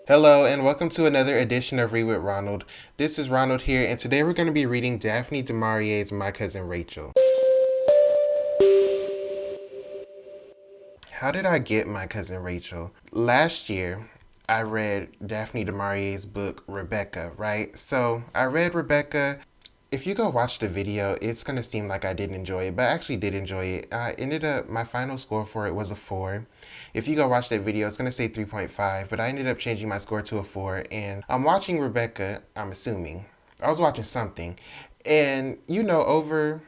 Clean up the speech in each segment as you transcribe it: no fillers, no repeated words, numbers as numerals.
Hello, and welcome to another edition of Read with Ronald. This is Ronald here, and today we're going to be reading Daphne du Maurier's My Cousin Rachel. How did I get My Cousin Rachel? Last year, I read Daphne du Maurier's book, Rebecca, right? So I read Rebecca. If you go watch the video, it's going to seem like I didn't enjoy it, but I actually did enjoy it. My final score for it was a 4. If you go watch that video, it's going to say 3.5, but I ended up changing my score to a 4. And I'm watching Rebecca, I'm assuming. I was watching something. And over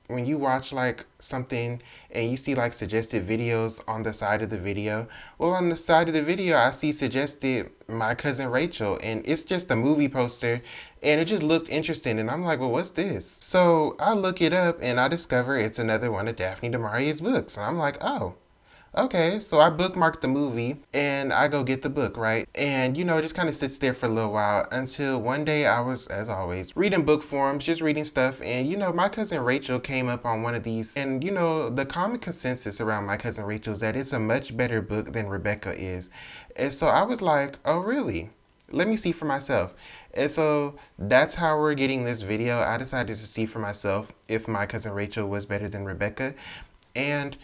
when you watch like something and you see like suggested videos on the side of the video, well, on the side of the video I see suggested My Cousin Rachel, and it's just a movie poster, and it just looked interesting, and I'm like, well, what's this? So I look it up and I discover it's another one of Daphne du Maurier's books, and I'm like, oh, okay, so I bookmarked the movie and I go get the book, right? And it just kind of sits there for a little while until one day I was, as always, reading book forums, just reading stuff. And My Cousin Rachel came up on one of these. And the common consensus around My Cousin Rachel is that it's a much better book than Rebecca is. And so I was like, oh, really? Let me see for myself. And so that's how we're getting this video. I decided to see for myself if My Cousin Rachel was better than Rebecca. And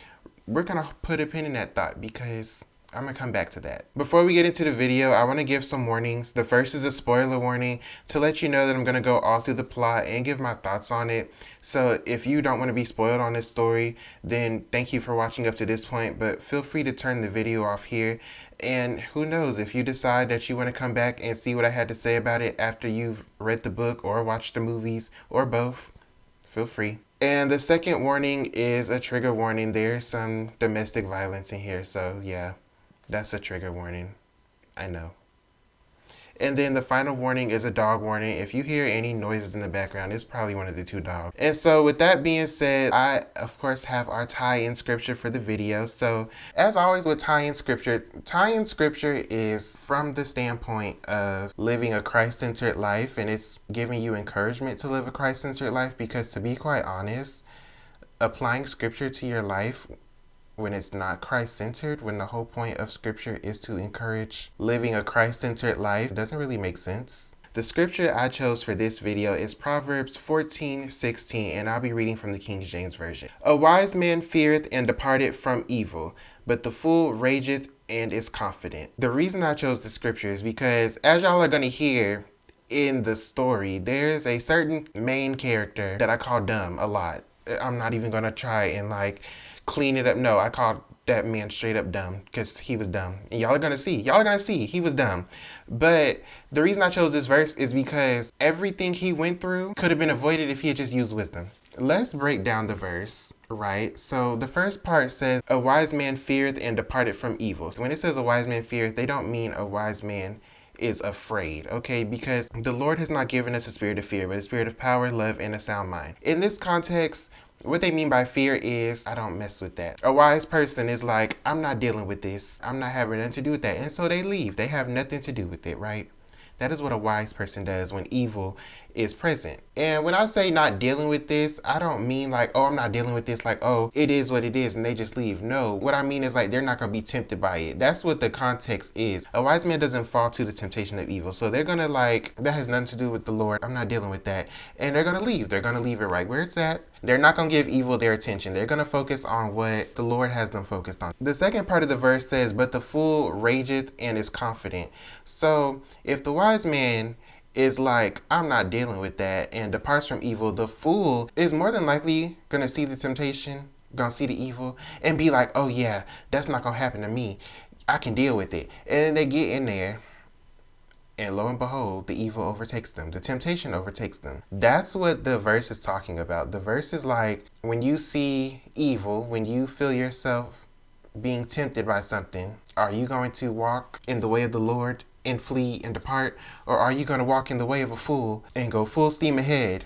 we're gonna put a pin in that thought because I'm gonna come back to that. Before we get into the video, I want to give some warnings. The first is a spoiler warning to let you know that I'm gonna go all through the plot and give my thoughts on it. So if you don't want to be spoiled on this story, then thank you for watching up to this point, but feel free to turn the video off here. And who knows, if you decide that you want to come back and see what I had to say about it after you've read the book or watched the movies or both, feel free. And the second warning is a trigger warning. There's some domestic violence in here, so yeah, that's a trigger warning. I know. And then the final warning is a dog warning. If you hear any noises in the background, it's probably one of the 2 dogs. And so with that being said, I, of course, have our tie-in scripture for the video. So as always with tie-in scripture is from the standpoint of living a Christ-centered life, and it's giving you encouragement to live a Christ-centered life because, to be quite honest, applying scripture to your life when it's not Christ-centered, when the whole point of scripture is to encourage living a Christ-centered life, doesn't really make sense. The scripture I chose for this video is Proverbs 14:16, and I'll be reading from the King James Version. A wise man feareth and departeth from evil, but the fool rageth and is confident. The reason I chose the scripture is because, as y'all are going to hear in the story, there's a certain main character that I call dumb a lot. I'm not even going to try and clean it up. No, I called that man straight up dumb because he was dumb. And y'all are going to see he was dumb. But the reason I chose this verse is because everything he went through could have been avoided if he had just used wisdom. Let's break down the verse, right? So the first part says, a wise man feareth and departed from evil. So when it says a wise man feareth, they don't mean a wise man is afraid, okay? Because the Lord has not given us a spirit of fear, but a spirit of power, love, and a sound mind. In this context, what they mean by fear is, I don't mess with that. A wise person is like, I'm not dealing with this. I'm not having nothing to do with that. And so they leave. They have nothing to do with it, right? That is what a wise person does when evil is present. And when I say not dealing with this, I don't mean like, oh, I'm not dealing with this, like, oh, it is what it is and they just leave. No, what I mean is like, they're not going to be tempted by it. That's what the context is. A wise man doesn't fall to the temptation of evil. So they're going to that has nothing to do with the Lord. I'm not dealing with that. And they're going to leave. They're going to leave it right where it's at. They're not going to give evil their attention. They're going to focus on what the Lord has them focused on. The second part of the verse says, but the fool rageth and is confident. So if the wise man is like, I'm not dealing with that, and departs from evil, the fool is more than likely going to see the temptation, going to see the evil, and be like, oh yeah, that's not going to happen to me. I can deal with it. And they get in there, and lo and behold, the evil overtakes them. The temptation overtakes them. That's what the verse is talking about. The verse is like, when you see evil, when you feel yourself being tempted by something, are you going to walk in the way of the Lord and flee and depart? Or are you going to walk in the way of a fool and go full steam ahead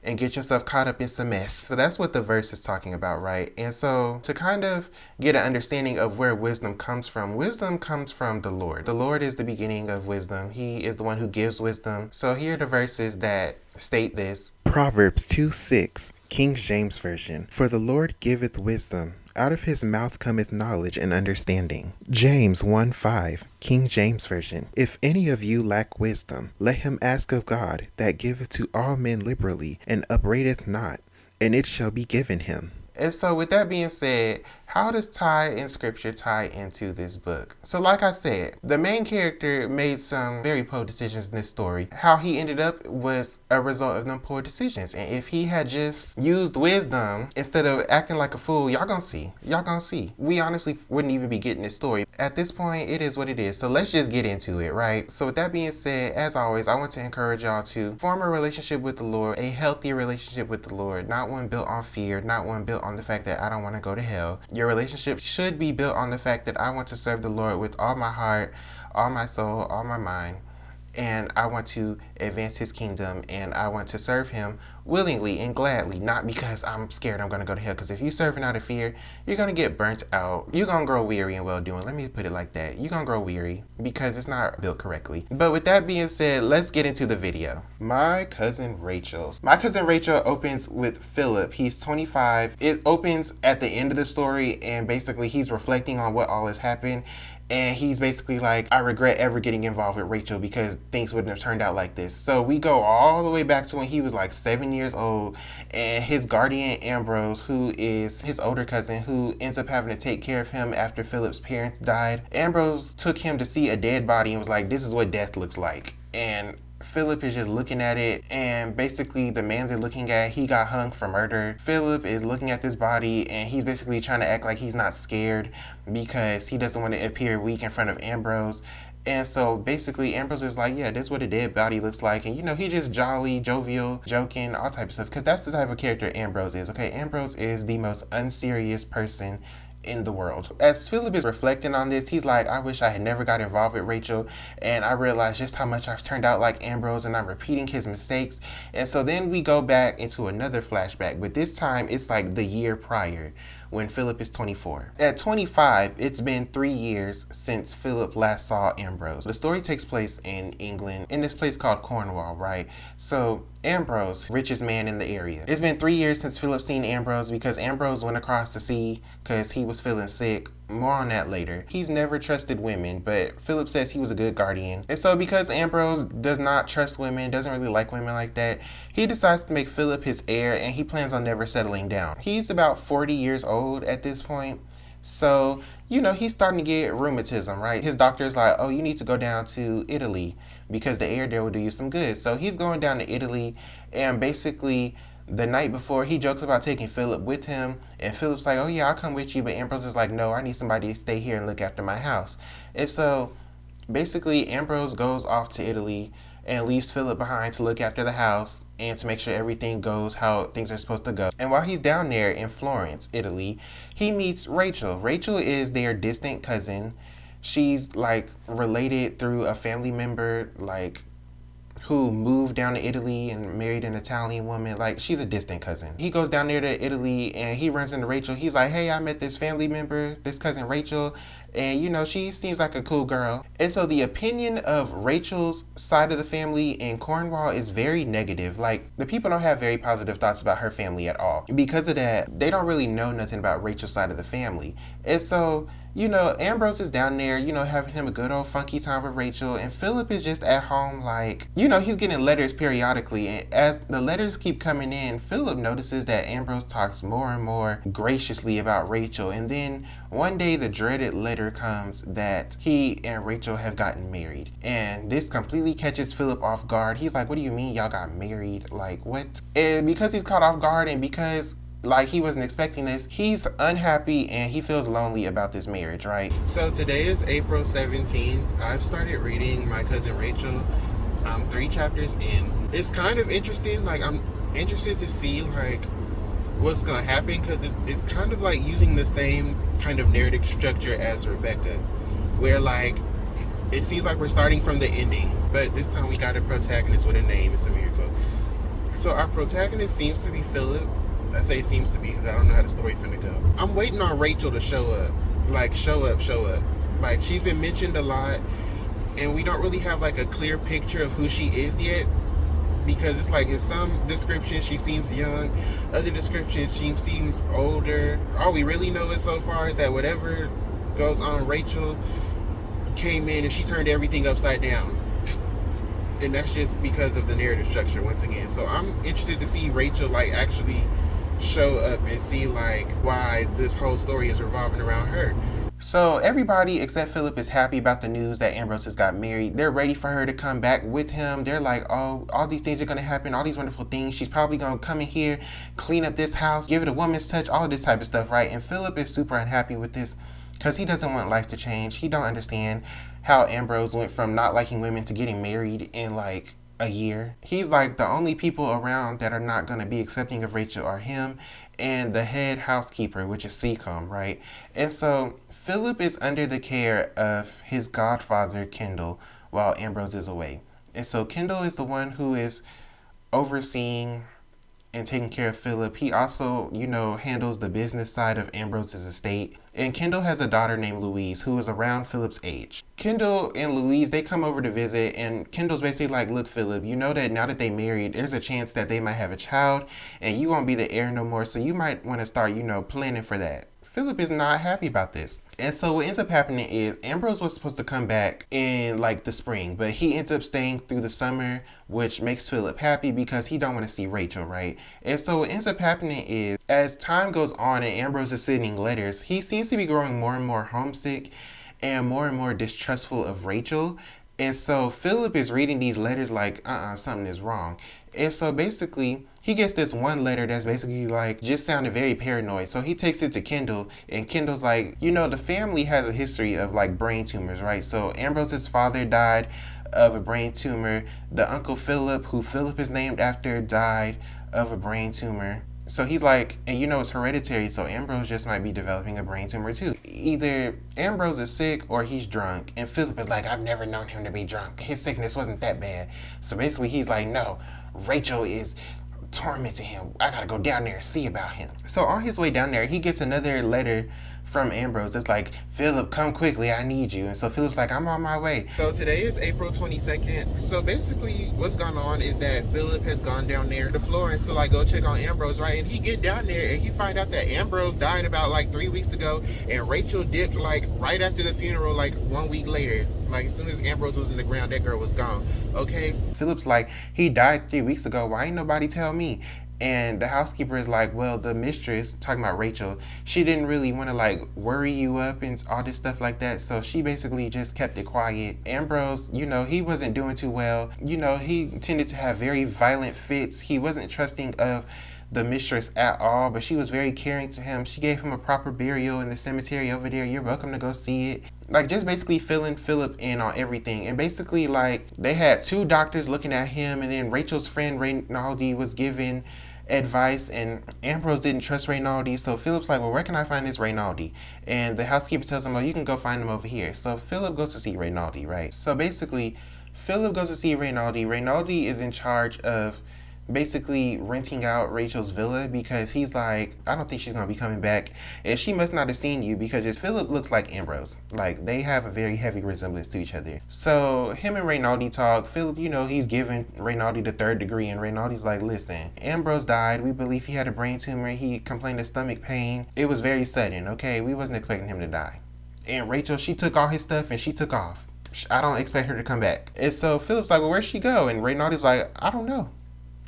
and get yourself caught up in some mess? So that's what the verse is talking about, right? And so to kind of get an understanding of where wisdom comes from the Lord. The Lord is the beginning of wisdom. He is the one who gives wisdom. So here are the verses that state this. Proverbs 2:6, King James Version. For the Lord giveth wisdom. Out of his mouth cometh knowledge and understanding. James 1:5, King James Version. If any of you lack wisdom, let him ask of God, that giveth to all men liberally, and upbraideth not, and it shall be given him. And so with that being said, how does tie in scripture tie into this book? So like I said, the main character made some very poor decisions in this story. How he ended up was a result of them poor decisions. And if he had just used wisdom instead of acting like a fool, y'all gonna see. Y'all gonna see. We honestly wouldn't even be getting this story. At this point, it is what it is. So let's just get into it, right? So with that being said, as always, I want to encourage y'all to form a relationship with the Lord, a healthy relationship with the Lord, not one built on fear, not one built on the fact that I don't want to go to hell. Your relationship should be built on the fact that I want to serve the Lord with all my heart, all my soul, all my mind, and I want to advance his kingdom, and I want to serve him willingly and gladly, not because I'm scared I'm going to go to hell. Because if you're serving out of fear, you're going to get burnt out. You're going to grow weary in well-doing. Let me put it like that. You're going to grow weary because it's not built correctly. But with that being said, let's get into the video. My Cousin Rachel. My Cousin Rachel opens with Philip. He's 25. It opens at the end of the story, and basically he's reflecting on what all has happened. And he's basically like, I regret ever getting involved with Rachel because things wouldn't have turned out like this. So we go all the way back to when he was like 7 years old, and his guardian Ambrose, who is his older cousin, who ends up having to take care of him after Philip's parents died. Ambrose took him to see a dead body and was like, this is what death looks like. And Philip is just looking at it, and basically the man they're looking at, he got hung for murder. Philip is looking at this body, and he's basically trying to act like he's not scared because he doesn't want to appear weak in front of Ambrose. And so basically Ambrose is like, yeah, this is what a dead body looks like. And he just jolly, jovial, joking, all type of stuff, because that's the type of character Ambrose is. Okay, Ambrose is the most unserious person in the world. As Philip is reflecting on this, he's like, I wish I had never got involved with Rachel, and I realized just how much I've turned out like Ambrose, and I'm repeating his mistakes. And so then we go back into another flashback, but this time it's like the year prior, when Philip is 24. At 25, it's been 3 years since Philip last saw Ambrose. The story takes place in England, in this place called Cornwall, right? So Ambrose, richest man in the area. It's been 3 years since Philip seen Ambrose because Ambrose went across the sea because he was feeling sick. More on that later. He's never trusted women, but Philip says he was a good guardian. And so because Ambrose does not trust women, doesn't really like women like that, he decides to make Philip his heir, and he plans on never settling down. He's about 40 years old at this point. So, he's starting to get rheumatism, right? His doctor's like, oh, you need to go down to Italy because the air there will do you some good. So he's going down to Italy, and basically the night before, he jokes about taking Philip with him, and Philip's like, oh yeah, I'll come with you, but Ambrose is like, no, I need somebody to stay here and look after my house. And so basically Ambrose goes off to Italy and leaves Philip behind to look after the house and to make sure everything goes how things are supposed to go. And while he's down there in Florence, Italy, he meets Rachel. Rachel is their distant cousin. She's like related through a family member, like who moved down to Italy and married an Italian woman. Like, she's a distant cousin. He goes down there to Italy and he runs into Rachel. He's like, hey, I met this family member, this cousin Rachel, and she seems like a cool girl. And so the opinion of Rachel's side of the family in Cornwall is very negative. Like, the people don't have very positive thoughts about her family at all. Because of that, they don't really know nothing about Rachel's side of the family. And so Ambrose is down there, having him a good old funky time with Rachel, and Philip is just at home like, he's getting letters periodically, and as the letters keep coming in, Philip notices that Ambrose talks more and more graciously about Rachel, and then one day the dreaded letter comes that he and Rachel have gotten married, and this completely catches Philip off guard. He's like, what do you mean y'all got married? Like, what? And because he's caught off guard, and because he wasn't expecting this, he's unhappy and he feels lonely about this marriage, right? So today is April 17th. I've started reading My Cousin Rachel. I'm 3 chapters in. It's kind of interesting. Like, I'm interested to see what's gonna happen, because it's kind of like using the same kind of narrative structure as Rebecca, where it seems like we're starting from the ending, but this time we got a protagonist with a name. It's a miracle. So our protagonist seems to be Philip. I say seems to be because I don't know how the story finna go. I'm waiting on Rachel to show up. Show up. Like, she's been mentioned a lot, and we don't really have a clear picture of who she is yet. because it's like in some descriptions she seems young, other descriptions she seems older. All we really know is so far is that whatever goes on, Rachel came in and she turned everything upside down. And that's just because of the narrative structure once again. So I'm interested to see Rachel like actually show up and see like why this whole story is revolving around her. So everybody except Philip is happy about the news that Ambrose has got married. They're ready for her to come back with him. They're like, oh, all these things are going to happen, all these wonderful things. She's probably going to come in here, clean up this house, give it a woman's touch, all of this type of stuff, right? And Philip is super unhappy with this because he doesn't want life to change. He don't understand how Ambrose went from not liking women to getting married in like a year. He's like, the only people around that are not going to be accepting of Rachel are him and the head housekeeper, which is Seacombe, right? And so Philip is under the care of his godfather, Kendall, while Ambrose is away. And so Kendall is the one who is overseeing and taking care of Philip. He also, handles the business side of Ambrose's estate. And Kendall has a daughter named Louise who is around Philip's age. Kendall and Louise, they come over to visit, and Kendall's basically like, look, Philip, you know that now that they married, there's a chance that they might have a child, and you won't be the heir no more, so you might want to start, planning for that. Philip is not happy about this. And so what ends up happening is Ambrose was supposed to come back in like the spring, but he ends up staying through the summer, which makes Philip happy because he don't want to see Rachel, right? And so what ends up happening is as time goes on and Ambrose is sending letters, he seems to be growing more and more homesick and more distrustful of Rachel. And so Philip is reading these letters like, something is wrong. And so basically, he gets this one letter that's basically like, just sounded very paranoid. So he takes it to Kendall, and Kendall's like, the family has a history of like brain tumors, right? So Ambrose's father died of a brain tumor. The Uncle Philip, who Philip is named after, died of a brain tumor. So he's like, and it's hereditary, so Ambrose just might be developing a brain tumor too. Either Ambrose is sick or he's drunk. And Philip is like, I've never known him to be drunk. His sickness wasn't that bad. So basically he's like, no, Rachel is tormenting him. I gotta go down there and see about him. So on his way down there, he gets another letter from Ambrose. It's like, Philip, come quickly, I need you. And so Philip's like, I'm on my way. So today is April 22nd. So basically what's going on is that Philip has gone down there to Florence to like go check on Ambrose, right? And he get down there and he find out that Ambrose died about like 3 weeks ago, and Rachel dipped like right after the funeral, like 1 week later. Like as soon as Ambrose was in the ground, that girl was gone. Okay. Philip's like, he died 3 weeks ago. Why ain't nobody tell me? And the housekeeper is like, well, the mistress, talking about Rachel, she didn't really want to like worry you up and all this stuff like that. So she basically just kept it quiet. Ambrose, he wasn't doing too well. He tended to have very violent fits. He wasn't trusting of the mistress at all, but she was very caring to him. She gave him a proper burial in the cemetery over there. You're welcome to go see it. Like just basically filling Philip in on everything. And basically like they had 2 doctors looking at him, and then Rachel's friend Ronald was giving advice, and Ambrose didn't trust Ronald. So Philip's like, well, where can I find this Ronald? And the housekeeper tells him, oh, you can go find him over here. So Philip goes to see Ronald, right? So basically Philip goes to see Ronald. Ronald is in charge of basically renting out Rachel's villa because he's like, I don't think she's going to be coming back, and she must not have seen you because Philip looks like Ambrose. Like they have a very heavy resemblance to each other. So him and Ronaldi talk. Philip, he's giving Ronaldi the 3rd degree, and Ronaldi's like, listen, Ambrose died. We believe he had a brain tumor. He complained of stomach pain. It was very sudden, okay? We wasn't expecting him to die. And Rachel, she took all his stuff and she took off. I don't expect her to come back. And so Philip's like, well, where'd she go? And Ronaldi's like, I don't know.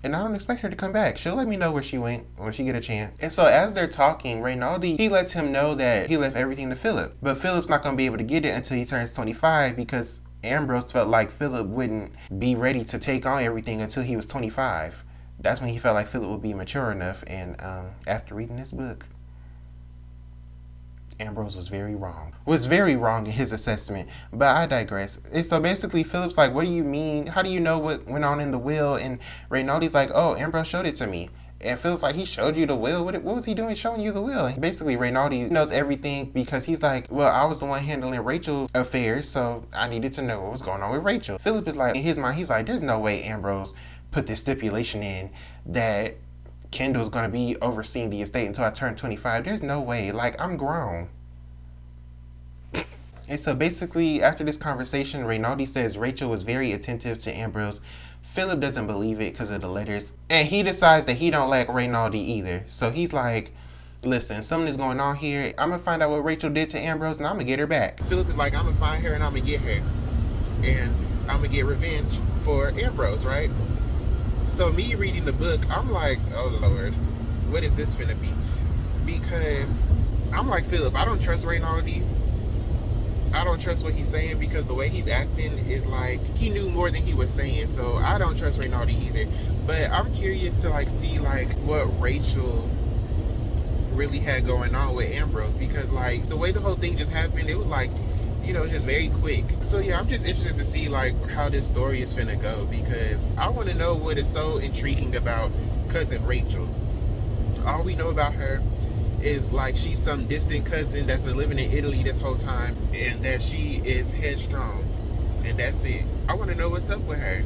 And I don't expect her to come back. She'll let me know where she went when she get a chance. And so as they're talking, Ronaldi, he lets him know that he left everything to Philip. But Philip's not going to be able to get it until he turns 25 because Ambrose felt like Philip wouldn't be ready to take on everything until he was 25. That's when he felt like Philip would be mature enough. And after reading this book, Ambrose was very wrong in his assessment, but I digress. And so basically Philip's like, what do you mean? How do you know what went on in the will? And Ronaldi's like, oh, Ambrose showed it to me. And Philip's like, he showed you the will? What was he doing showing you the will? And basically Ronaldi knows everything because he's like, well, I was the one handling Rachel's affairs, so I needed to know what was going on with Rachel. Philip is like, in his mind, he's like, there's no way Ambrose put this stipulation in that Kendall's going to be overseeing the estate until I turn 25. There's no way. Like, I'm grown. And so basically, after this conversation, Reynaldi says Rachel was very attentive to Ambrose. Philip doesn't believe it because of the letters. And he decides that he don't like Reynaldi either. So he's like, listen, something is going on here. I'm going to find out what Rachel did to Ambrose and I'm going to get her back. Philip is like, I'm going to find her and I'm going to get her. And I'm going to get revenge for Ambrose, right? So me reading the book, I'm like, oh Lord, what is this finna be? Because I'm like, Philip, I don't trust Reynaldi. I don't trust what he's saying because the way he's acting is like he knew more than he was saying. So I don't trust Reynaldi either. But I'm curious to like see like what Rachel really had going on with Ambrose, because like the way the whole thing just happened, it was like, you know, just very quick. So yeah, I'm just interested to see like how this story is finna go, because I want to know what is so intriguing about cousin Rachel. All we know about her is like she's some distant cousin that's been living in Italy this whole time, and that she is headstrong, and that's it. I want to know what's up with her,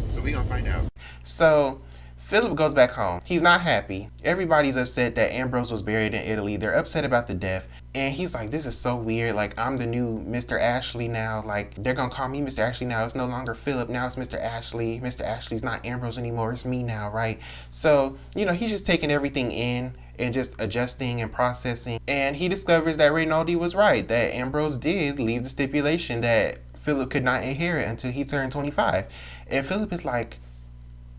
so we gonna find out. So Philip goes back home. He's not happy. Everybody's upset that Ambrose was buried in Italy. They're upset about the death. And he's like, this is so weird. Like, I'm the new Mr. Ashley now. Like, they're going to call me Mr. Ashley now. It's no longer Philip. Now it's Mr. Ashley. Mr. Ashley's not Ambrose anymore. It's me now, right? So, you know, he's just taking everything in and just adjusting and processing. And he discovers that Reynaldi was right, that Ambrose did leave the stipulation that Philip could not inherit until he turned 25. And Philip is like,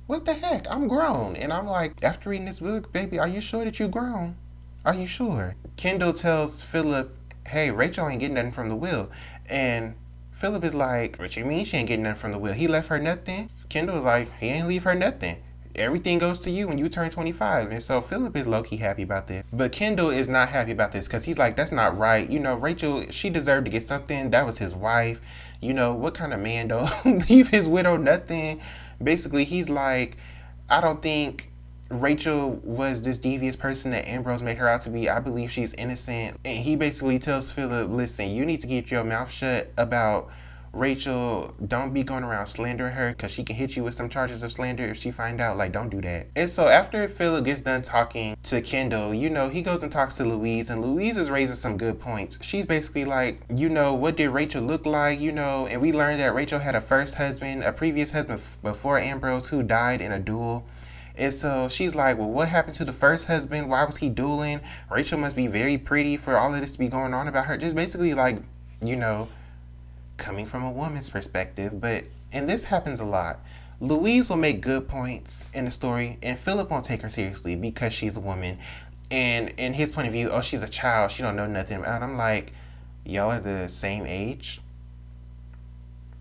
what the heck? I'm grown. And I'm like, after reading this book, baby, are you sure that you grown? Are you sure? Kendall tells Philip, hey, Rachel ain't getting nothing from the will. And Philip is like, what you mean she ain't getting nothing from the will? He left her nothing? Kendall is like, he ain't leave her nothing. Everything goes to you when you turn 25. And so Philip is low-key happy about this. But Kendall is not happy about this because he's like, that's not right. You know, Rachel, she deserved to get something. That was his wife. You know, what kind of man don't leave his widow nothing? Basically, he's like, I don't think Rachel was this devious person that Ambrose made her out to be. I believe she's innocent. And he basically tells Philip, listen, you need to keep your mouth shut about Rachel. Don't be going around slandering her because she can hit you with some charges of slander if she find out. Like, don't do that. And so after Philip gets done talking to Kendall, you know, he goes and talks to Louise, and Louise is raising some good points. She's basically like, you know, what did Rachel look like? You know, and we learned that Rachel had a first husband, a previous husband before Ambrose, who died in a duel. And so she's like, well, what happened to the first husband? Why was he dueling? Rachel must be very pretty for all of this to be going on about her. Just basically like, you know, coming from a woman's perspective. And this happens a lot. Louise will make good points in the story, and Philip won't take her seriously because she's a woman. And in his point of view, oh, she's a child. She don't know nothing. And I'm like, y'all are the same age.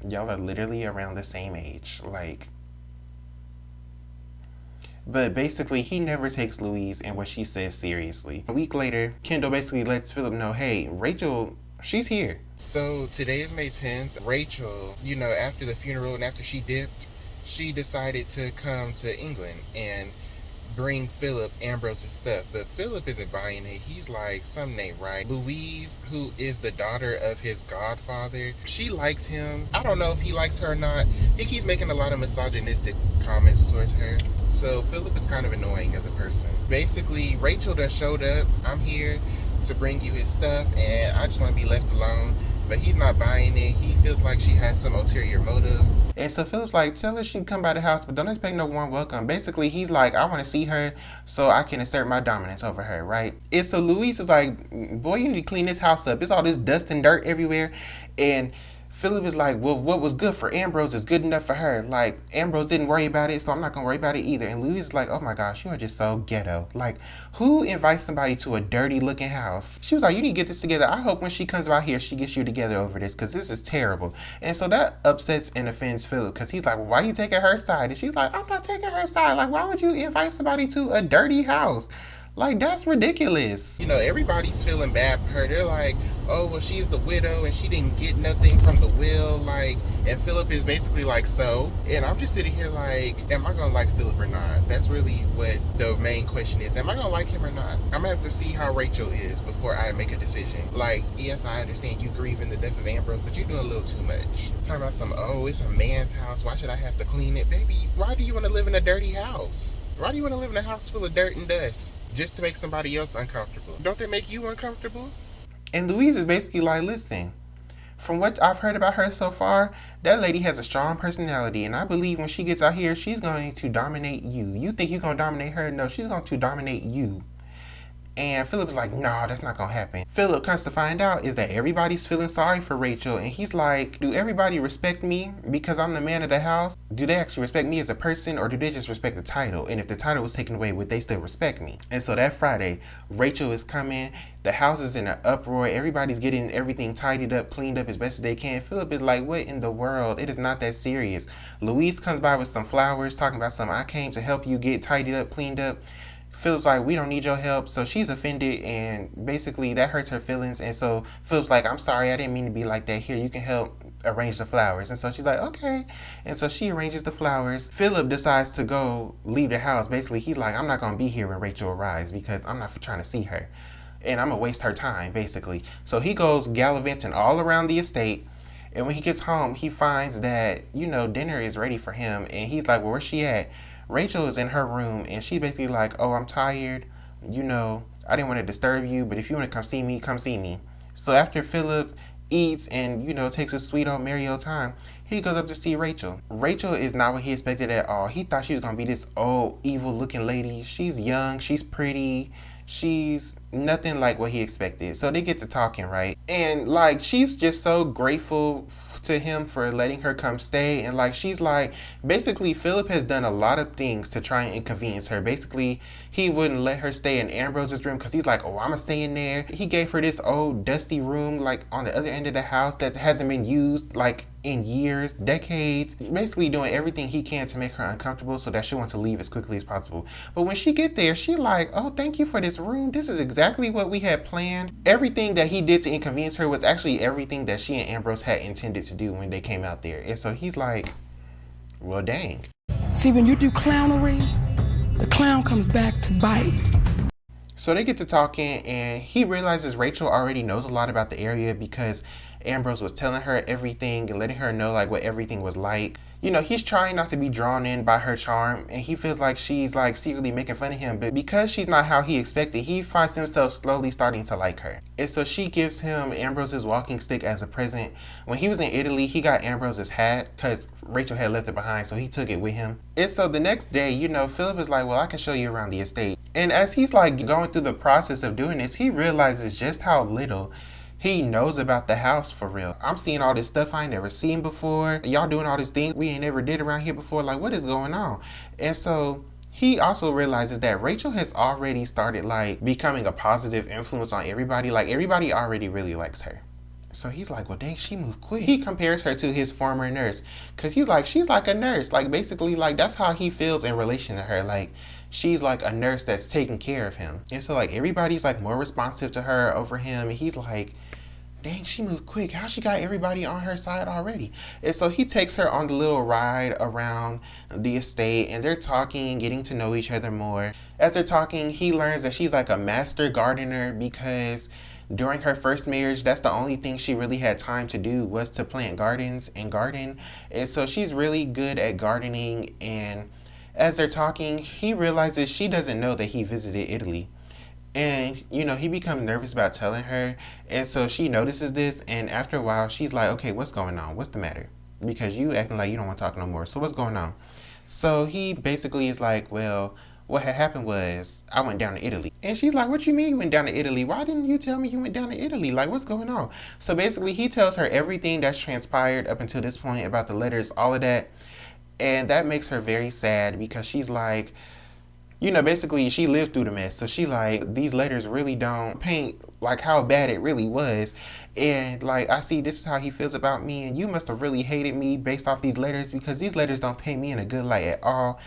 Y'all are literally around the same age. Like, but basically, he never takes Louise and what she says seriously. A week later, Kendall basically lets Philip know, hey, Rachel, she's here. So today is May 10th. Rachel, you know, after the funeral and after she dipped, she decided to come to England and bring Philip Ambrose's stuff. But Philip isn't buying it. He's like, something ain't right. Louise, who is the daughter of his godfather, she likes him. I don't know if he likes her or not. I think he's making a lot of misogynistic comments towards her. So Philip is kind of annoying as a person. Basically, Rachel just showed up. I'm here to bring you his stuff, and I just want to be left alone. But he's not buying it. He feels like she has some ulterior motive. And so Philip's like, tell her she can come by the house, but don't expect no warm welcome. Basically, he's like, I want to see her so I can assert my dominance over her, right? And so Louise is like, boy, you need to clean this house up. It's all this dust and dirt everywhere. And Philip is like, well, what was good for Ambrose is good enough for her. Like, Ambrose didn't worry about it, so I'm not going to worry about it either. And Louise is like, oh my gosh, you are just so ghetto. Like, who invites somebody to a dirty looking house? She was like, you need to get this together. I hope when she comes out here, she gets you together over this, because this is terrible. And so that upsets and offends Philip, because he's like, well, why are you taking her side? And she's like, I'm not taking her side. Like, why would you invite somebody to a dirty house? Like, that's ridiculous. You know, everybody's feeling bad for her. They're like, oh, well, she's the widow and she didn't get nothing from the will. Like, and Philip is basically like, so. And I'm just sitting here like, am I going to like Philip or not? That's really what the main question is. Am I going to like him or not? I'm going to have to see how Rachel is before I make a decision. Like, yes, I understand you grieving the death of Ambrose, but you're doing a little too much. Talking about some, oh, it's a man's house. Why should I have to clean it? Baby, why do you want to live in a dirty house? Why do you want to live in a house full of dirt and dust? Just to make somebody else uncomfortable. Don't they make you uncomfortable? And Louise is basically like, listen, From what I've heard about her so far, that lady has a strong personality, and I believe when she gets out here, she's going to dominate you. You think you're going to dominate her? No, she's going to dominate you. And Philip is like, no, that's not gonna happen. Philip comes to find out is that everybody's feeling sorry for Rachel, and he's like, do everybody respect me because I'm the man of the house? Do they actually respect me as a person, or do they just respect the title? And if the title was taken away, would they still respect me? And so that Friday, Rachel is coming. The house is in an uproar. Everybody's getting everything tidied up, cleaned up as best as they can. Philip is like, what in the world? It is not that serious. Louise comes by with some flowers, talking about some, I came to help you get tidied up, cleaned up. Philip's like, we don't need your help. So she's offended, and basically that hurts her feelings. And so Philip's like, I'm sorry, I didn't mean to be like that. Here, you can help arrange the flowers. And so she's like, okay. And so she arranges the flowers. Philip decides to go leave the house. Basically, he's like, I'm not going to be here when Rachel arrives because I'm not trying to see her. And I'm going to waste her time, basically. So he goes gallivanting all around the estate. And when he gets home, he finds that, dinner is ready for him. And he's like, well, where's she at? Rachel is in her room, and she's basically like, oh, I'm tired. I didn't want to disturb you, but if you want to come see me, come see me. So after Philip eats and, takes a sweet old merry old time, he goes up to see Rachel. Rachel is not what he expected at all. He thought she was going to be this old, evil-looking lady. She's young. She's pretty. She's nothing like what he expected. So they get to talking, right? And she's just so grateful to him for letting her come stay. And she's like, basically, Philip has done a lot of things to try and inconvenience her. Basically, he wouldn't let her stay in Ambrose's room because he's like, oh, I'm gonna stay in there. He gave her this old dusty room on the other end of the house that hasn't been used in years, decades, basically doing everything he can to make her uncomfortable so that she wants to leave as quickly as possible. But when she get there, she like, oh, thank you for this room. This is exactly what we had planned. Everything that he did to inconvenience her was actually everything that she and Ambrose had intended to do when they came out there. And so he's like, well, dang. See, when you do clownery, the clown comes back to bite. So they get to talking, and he realizes Rachel already knows a lot about the area because Ambrose was telling her everything and letting her know what everything was like. He's trying not to be drawn in by her charm, and he feels like she's secretly making fun of him. But because she's not how he expected, he finds himself slowly starting to like her. And so she gives him Ambrose's walking stick as a present. When he was in Italy, he got Ambrose's hat because Rachel had left it behind, so he took it with him. And so the next day, Philip is like, well, I can show you around the estate. And as he's going through the process of doing this, he realizes just how little he knows about the house for real. I'm seeing all this stuff I ain't never seen before. Y'all doing all these things we ain't never did around here before. What is going on? And so he also realizes that Rachel has already started becoming a positive influence on everybody. Everybody already really likes her. So he's like, well, dang, she moved quick. He compares her to his former nurse because he's like, she's like a nurse. Basically, that's how he feels in relation to her. She's like a nurse that's taking care of him. And so everybody's more responsive to her over him. And he's like, dang, she moved quick. How she got everybody on her side already? And so he takes her on the little ride around the estate, and they're talking, getting to know each other more. As they're talking, he learns that she's a master gardener because during her first marriage, that's the only thing she really had time to do was to plant gardens and garden. And so she's really good at gardening. And as they're talking, he realizes she doesn't know that he visited Italy. And, he becomes nervous about telling her. And so she notices this. And after a while, she's like, okay, what's going on? What's the matter? Because you acting like you don't want to talk no more. So what's going on? So he basically is like, well, what had happened was I went down to Italy. And she's like, what you mean you went down to Italy? Why didn't you tell me you went down to Italy? What's going on? So basically, he tells her everything that's transpired up until this point about the letters, all of that. And that makes her very sad because she's like, basically she lived through the mess. So she these letters really don't paint how bad it really was. And I see this is how he feels about me, and you must have really hated me based off these letters because these letters don't paint me in a good light at all.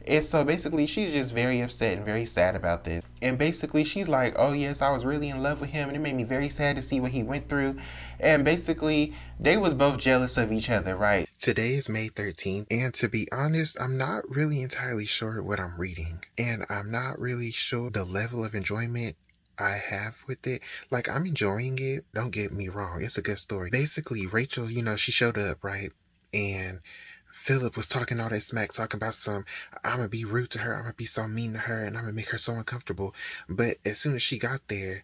And so basically she's just very upset and very sad about this. And basically she's like, oh yes, I was really in love with him, and it made me very sad to see what he went through. And basically they was both jealous of each other, right? Today is May 13th, and to be honest, I'm not really entirely sure what I'm reading. And I'm not really sure the level of enjoyment I have with it. I'm enjoying it, don't get me wrong, it's a good story. Basically, Rachel, she showed up, right? And Philip was talking all that smack, talking about I'm going to be rude to her, I'm going to be so mean to her, and I'm going to make her so uncomfortable. But as soon as she got there,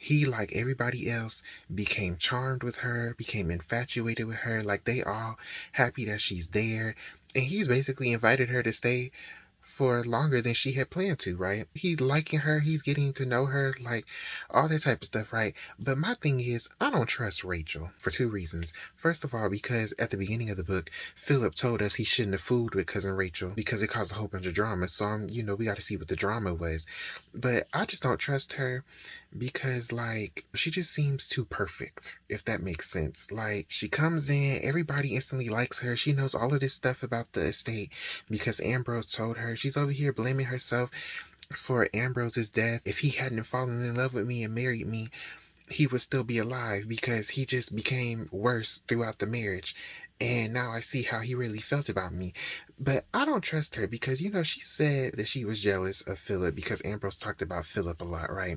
He, like everybody else, became charmed with her, became infatuated with her. Like, they all happy that she's there. And he's basically invited her to stay for longer than she had planned to, right? He's liking her, he's getting to know her, like all that type of stuff, right? But my thing is, I don't trust Rachel for two reasons. First of all, because at the beginning of the book, Philip told us he shouldn't have fooled with cousin Rachel because it caused a whole bunch of drama. So we got to see what the drama was. But I just don't trust her because, like, she just seems too perfect, if that makes sense. Like, she comes in, everybody instantly likes her. She knows all of this stuff about the estate because Ambrose told her. She's over here blaming herself for Ambrose's death. If he hadn't fallen in love with me and married me, he would still be alive because he just became worse throughout the marriage. And now I see how he really felt about me. But I don't trust her because, she said that she was jealous of Philip because Ambrose talked about Philip a lot, right?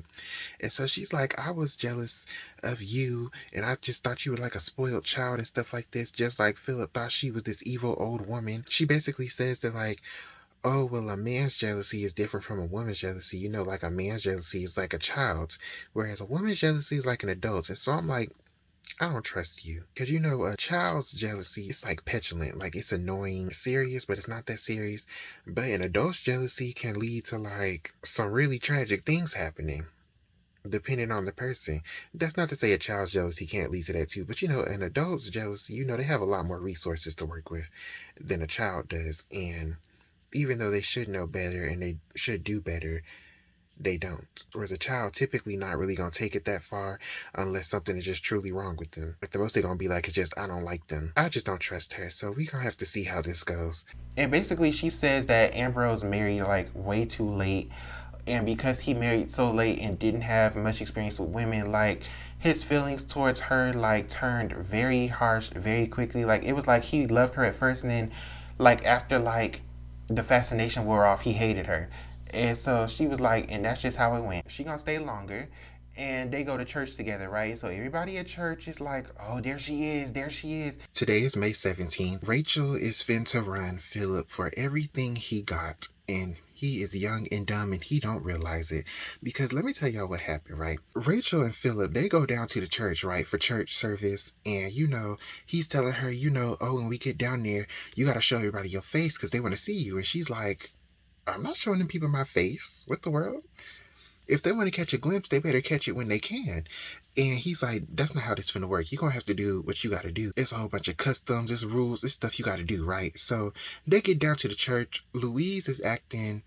And so she's like, I was jealous of you, and I just thought you were like a spoiled child and stuff like this, just like Philip thought she was this evil old woman. She basically says that, like, oh, well, a man's jealousy is different from a woman's jealousy. Like a man's jealousy is like a child's, whereas a woman's jealousy is like an adult's. And so I'm like, I don't trust you. Because, a child's jealousy is like petulant, like it's annoying, serious, but it's not that serious. But an adult's jealousy can lead to like some really tragic things happening, depending on the person. That's not to say a child's jealousy can't lead to that too, but an adult's jealousy, they have a lot more resources to work with than a child does. And even though they should know better and they should do better, they don't. Whereas a child typically not really gonna take it that far unless something is just truly wrong with them. Like the most they're gonna be like is just, I don't like them. I just don't trust her. So we gonna have to see how this goes. And basically she says that Ambrose married like way too late. And because he married so late and didn't have much experience with women, like his feelings towards her like turned very harsh very quickly. Like it was like he loved her at first, and then like after like the fascination wore off, he hated her. And so she was like, and that's just how it went. She gonna stay longer. And they go to church together, right? So everybody at church is like, oh, there she is, there she is. Today is May 17th. Rachel is finna run Philip for everything he got. And he is young and dumb and he don't realize it. Because let me tell y'all what happened, right? Rachel and Philip, they go down to the church, right, for church service. And, he's telling her, oh, when we get down there, you got to show everybody your face because they want to see you. And she's like, I'm not showing them people my face. What the world? If they want to catch a glimpse, they better catch it when they can. And he's like, that's not how this finna work. You're going to have to do what you got to do. It's a whole bunch of customs, it's rules, it's stuff you got to do, right? So they get down to the church. Louise is acting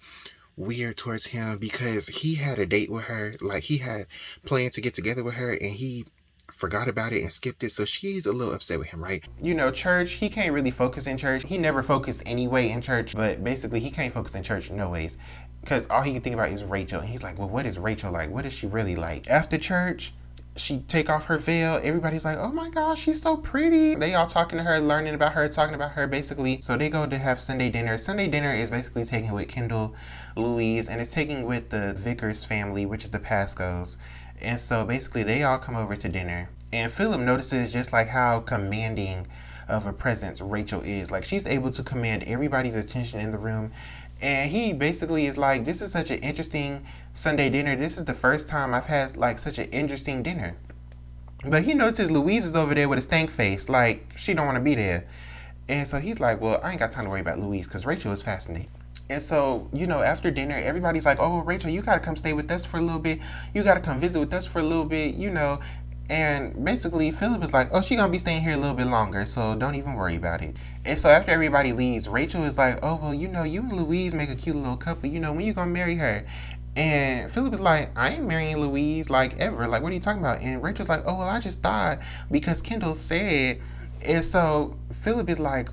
weird towards him because he had a date with her. Like he had planned to get together with her and he forgot about it and skipped it. So she's a little upset with him, right? Church, he can't really focus in church. He never focused anyway in church, but basically he can't focus in church no ways. Because all he can think about is Rachel. And he's like, well, what is Rachel like? What is she really like? After church, she take off her veil. Everybody's like, oh my gosh, she's so pretty. They all talking to her, learning about her, talking about her basically. So they go to have Sunday dinner. Sunday dinner is basically taken with Kendall, Louise, and it's taken with the Vickers family, which is the Pascos. And so basically they all come over to dinner. And Philip notices just like how commanding of a presence Rachel is. Like she's able to command everybody's attention in the room. And he basically is like, this is such an interesting Sunday dinner. This is the first time I've had like such an interesting dinner. But he notices Louise is over there with a stank face, like she don't want to be there. And so he's like, well, I ain't got time to worry about Louise because Rachel is fascinating. And so, after dinner, everybody's like, oh, Rachel, you got to come stay with us for a little bit. You got to come visit with us for a little bit, And basically, Philip is like, oh, she's going to be staying here a little bit longer, so don't even worry about it. And so after everybody leaves, Rachel is like, oh, well, you and Louise make a cute little couple. When you going to marry her? And Philip is like, I ain't marrying Louise, like, ever. Like, what are you talking about? And Rachel's like, oh, well, I just thought because Kendall said. And so Philip is like,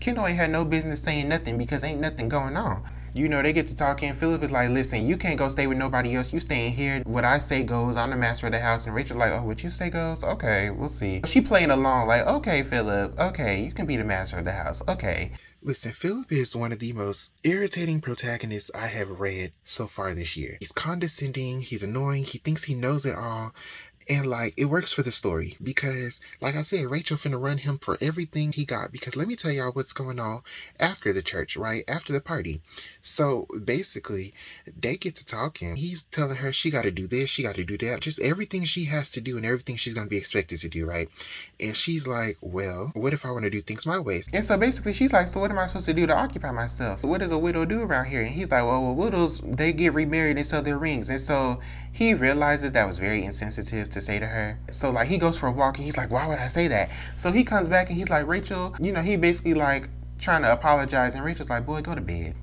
Kendall ain't had no business saying nothing because ain't nothing going on. They get to talking. Philip is like, listen, you can't go stay with nobody else. You staying here. What I say goes. I'm the master of the house. And Rachel's like, oh, what you say goes? Okay, we'll see. She playing along like, okay, Philip. Okay, you can be the master of the house. Okay. Listen, Philip is one of the most irritating protagonists I have read so far this year. He's condescending. He's annoying. He thinks he knows it all. And like it works for the story because like I said, Rachel finna run him for everything he got because let me tell y'all what's going on after the church, right? After the party. So basically they get to talking. He's telling her she gotta do this, she gotta do that. Just everything she has to do and everything she's gonna be expected to do, right? And she's like, well, what if I wanna do things my way? And so basically she's like, so what am I supposed to do to occupy myself? What does a widow do around here? And he's like, well, widows, they get remarried and sell their rings. And so he realizes that was very insensitive to say to her. So like he goes for a walk and he's like, why would I say that? So he comes back and he's like, Rachel, he basically like trying to apologize and Rachel's like, boy, go to bed.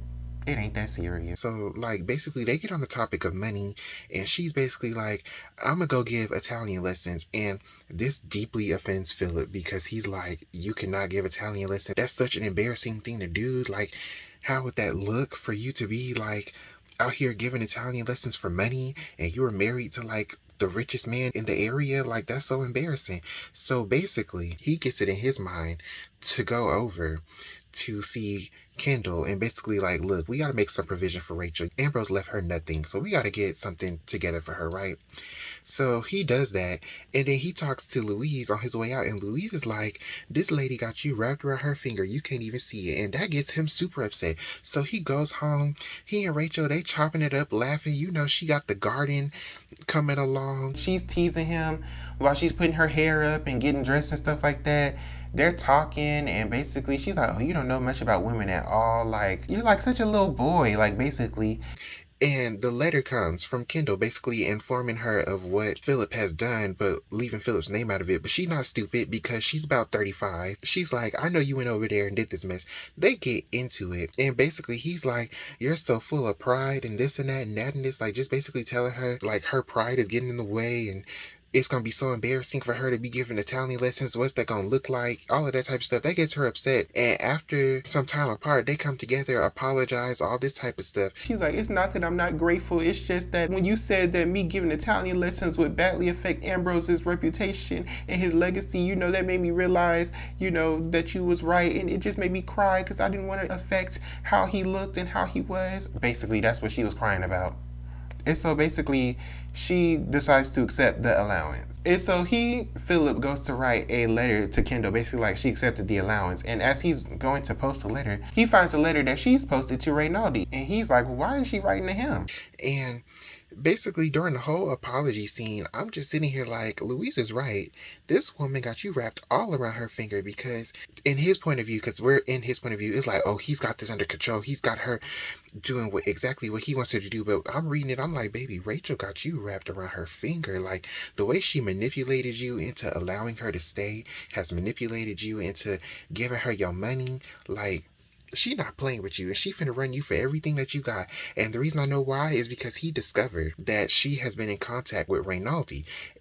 It ain't that serious. So like basically they get on the topic of money and she's basically like, I'm gonna go give Italian lessons. And this deeply offends Philip because he's like, you cannot give Italian lessons. That's such an embarrassing thing to do. Like, how would that look for you to be like out here giving Italian lessons for money and you were married to like the richest man in the area? Like, that's so embarrassing. So basically he gets it in his mind to go over to see Kendall and basically like, look, we got to make some provision for Rachel. Ambrose left her nothing, so we got to get something together for her, right? So he does that, and then he talks to Louise on his way out, and Louise is like, this lady got you wrapped around her finger, you can't even see it, and that gets him super upset. So he goes home, he and Rachel, they chopping it up, laughing. She got the garden coming along. She's teasing him while she's putting her hair up and getting dressed and stuff like that. They're talking and basically she's like, oh, you don't know much about women at all. Like, you're like such a little boy, like basically. And the letter comes from Kendall basically informing her of what Philip has done, but leaving Philip's name out of it. But she's not stupid because she's about 35. She's like, I know you went over there and did this mess. They get into it. And basically he's like, you're so full of pride and this and that and that and this. Like, just basically telling her like her pride is getting in the way and it's going to be so embarrassing for her to be giving Italian lessons. What's that going to look like? All of that type of stuff. That gets her upset. And after some time apart, they come together, apologize, all this type of stuff. She's like, it's not that I'm not grateful. It's just that when you said that me giving Italian lessons would badly affect Ambrose's reputation and his legacy, that made me realize, that you was right. And it just made me cry because I didn't want to affect how he looked and how he was. Basically, that's what she was crying about. And so basically, she decides to accept the allowance. And so Philip, goes to write a letter to Kendall, basically like she accepted the allowance. And as he's going to post a letter, he finds a letter that she's posted to Ronald. And he's like, why is she writing to him? And basically during the whole apology scene, I'm just sitting here like, Louise is right. This woman got you wrapped all around her finger because in his point of view, because we're in his point of view, it's like, oh, he's got this under control. He's got her doing exactly what he wants her to do. But I'm reading it, I'm like, baby, Rachel got you wrapped around her finger. Like, the way she manipulated you into allowing her to stay, has manipulated you into giving her your money. Like, she not playing with you and she finna run you for everything that you got. And the reason I know why is because he discovered that she has been in contact with Ronald.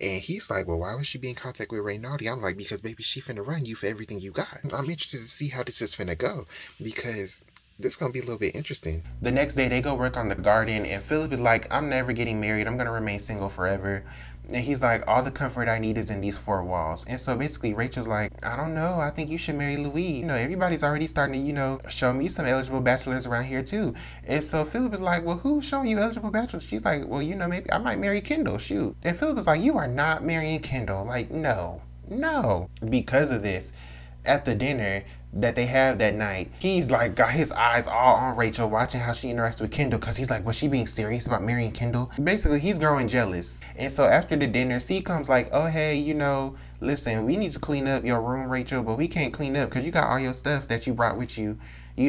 And he's like, well, why would she be in contact with Ronald? I'm like, because baby, she finna run you for everything you got. I'm interested to see how this is finna go because this is going to be a little bit interesting. The next day, they go work on the garden, and Philip is like, I'm never getting married. I'm going to remain single forever. And he's like, all the comfort I need is in these four walls. And so basically, Rachel's like, I don't know. I think you should marry Louis. Everybody's already starting to, show me some eligible bachelors around here, too. And so Philip is like, well, who's showing you eligible bachelors? She's like, well, maybe I might marry Kendall. Shoot. And Philip is like, you are not marrying Kendall. Like, no. Because of this, at the dinner that they have that night, he's like got his eyes all on Rachel, watching how she interacts with Kendall, because he's like, was she being serious about marrying Kendall? Basically, he's growing jealous. And so after the dinner, C comes like, oh, hey, listen, we need to clean up your room, Rachel, but we can't clean up because you got all your stuff that you brought with you.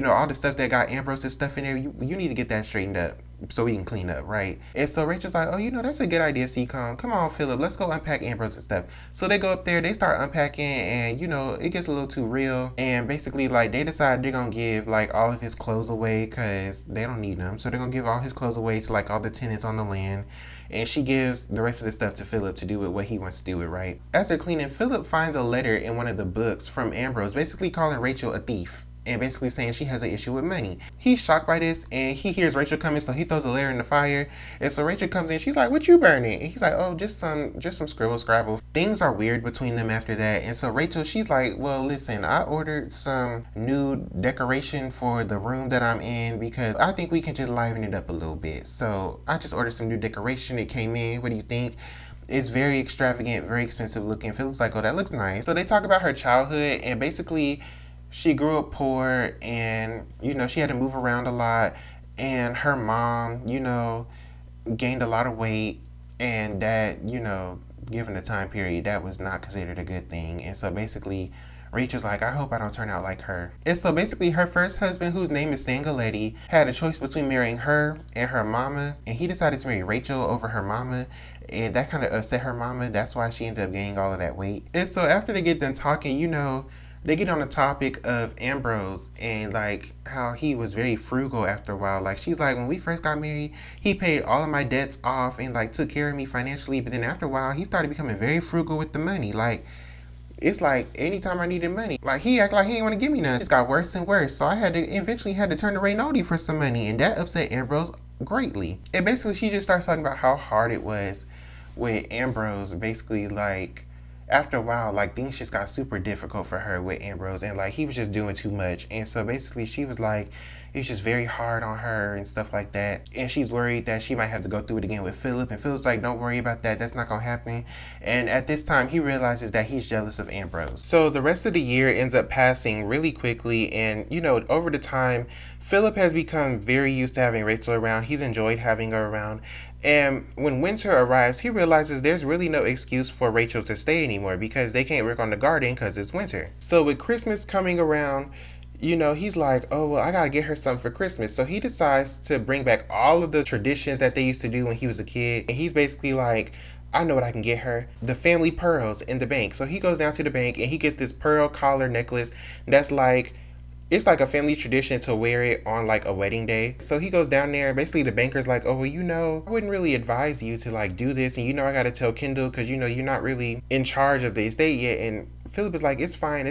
All the stuff that got Ambrose's stuff in there, you need to get that straightened up so we can clean up, right? And so Rachel's like, oh, that's a good idea, C-Com. Come on, Philip, let's go unpack Ambrose's stuff. So they go up there, they start unpacking, and, it gets a little too real. And basically, like, they decide they're going to give, like, all of his clothes away because they don't need them. So they're going to give all his clothes away to, like, all the tenants on the land. And she gives the rest of the stuff to Philip to do with what he wants to do with, right? As they're cleaning, Philip finds a letter in one of the books from Ambrose, basically calling Rachel a thief. And basically saying she has an issue with money. He's shocked by this, and he hears Rachel coming, so he throws a letter in the fire. And so Rachel comes in, she's like, what you burning? And he's like, oh, just some scrabble. Things are weird between them after that. And so Rachel, she's like, well, listen, I ordered some new decoration for the room that I'm in because I think we can just liven it up a little bit. So I just ordered some new decoration. It came in. What do you think? It's very extravagant, very expensive looking. Philip's like, oh, that looks nice. So they talk about her childhood, and basically she grew up poor, and she had to move around a lot, and her mom gained a lot of weight, and that given the time period, that was not considered a good thing. And so basically Rachel's like, I hope I don't turn out like her. And so basically her first husband, whose name is Sangaletti, had a choice between marrying her and her mama, and he decided to marry Rachel over her mama, and that kind of upset her mama. That's why she ended up gaining all of that weight. And so after they get done talking, they get on the topic of Ambrose and like how he was very frugal after a while. Like she's like, when we first got married, he paid all of my debts off and like took care of me financially, but then after a while he started becoming very frugal with the money. Like it's like anytime I needed money, like he acted like he didn't want to give me none. It just got worse and worse. So I eventually had to turn to Reynoldi for some money, and that upset Ambrose greatly. And basically she just starts talking about how hard it was with Ambrose. Basically like after a while, like things just got super difficult for her with Ambrose, and like he was just doing too much. And so basically she was like, it was just very hard on her and stuff like that. And she's worried that she might have to go through it again with Philip. And Philip's like, don't worry about that. That's not going to happen. And at this time, he realizes that he's jealous of Ambrose. So the rest of the year ends up passing really quickly. And, over the time, Philip has become very used to having Rachel around. He's enjoyed having her around. And when winter arrives, he realizes there's really no excuse for Rachel to stay anymore because they can't work on the garden because it's winter. So with Christmas coming around, he's like, oh, well, I got to get her something for Christmas. So he decides to bring back all of the traditions that they used to do when he was a kid. And he's basically like, I know what I can get her. The family pearls in the bank. So he goes down to the bank and he gets this pearl collar necklace that's like, it's like a family tradition to wear it on like a wedding day. So he goes down there and basically the banker's like, oh, well, I wouldn't really advise you to like do this. And I got to tell Kendall because you're not really in charge of the estate yet. And Philip is like, it's fine.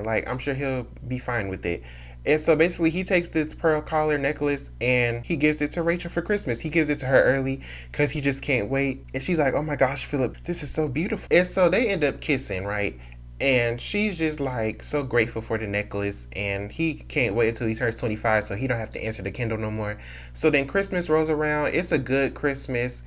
Like, I'm sure he'll be fine with it. And so basically he takes this pearl collar necklace and he gives it to Rachel for Christmas. He gives it to her early because he just can't wait. And she's like, oh my gosh, Philip, this is so beautiful. And so they end up kissing, right? And she's just like so grateful for the necklace, and he can't wait until he turns 25 so he don't have to answer the Kindle no more. So then Christmas rolls around. It's a good Christmas.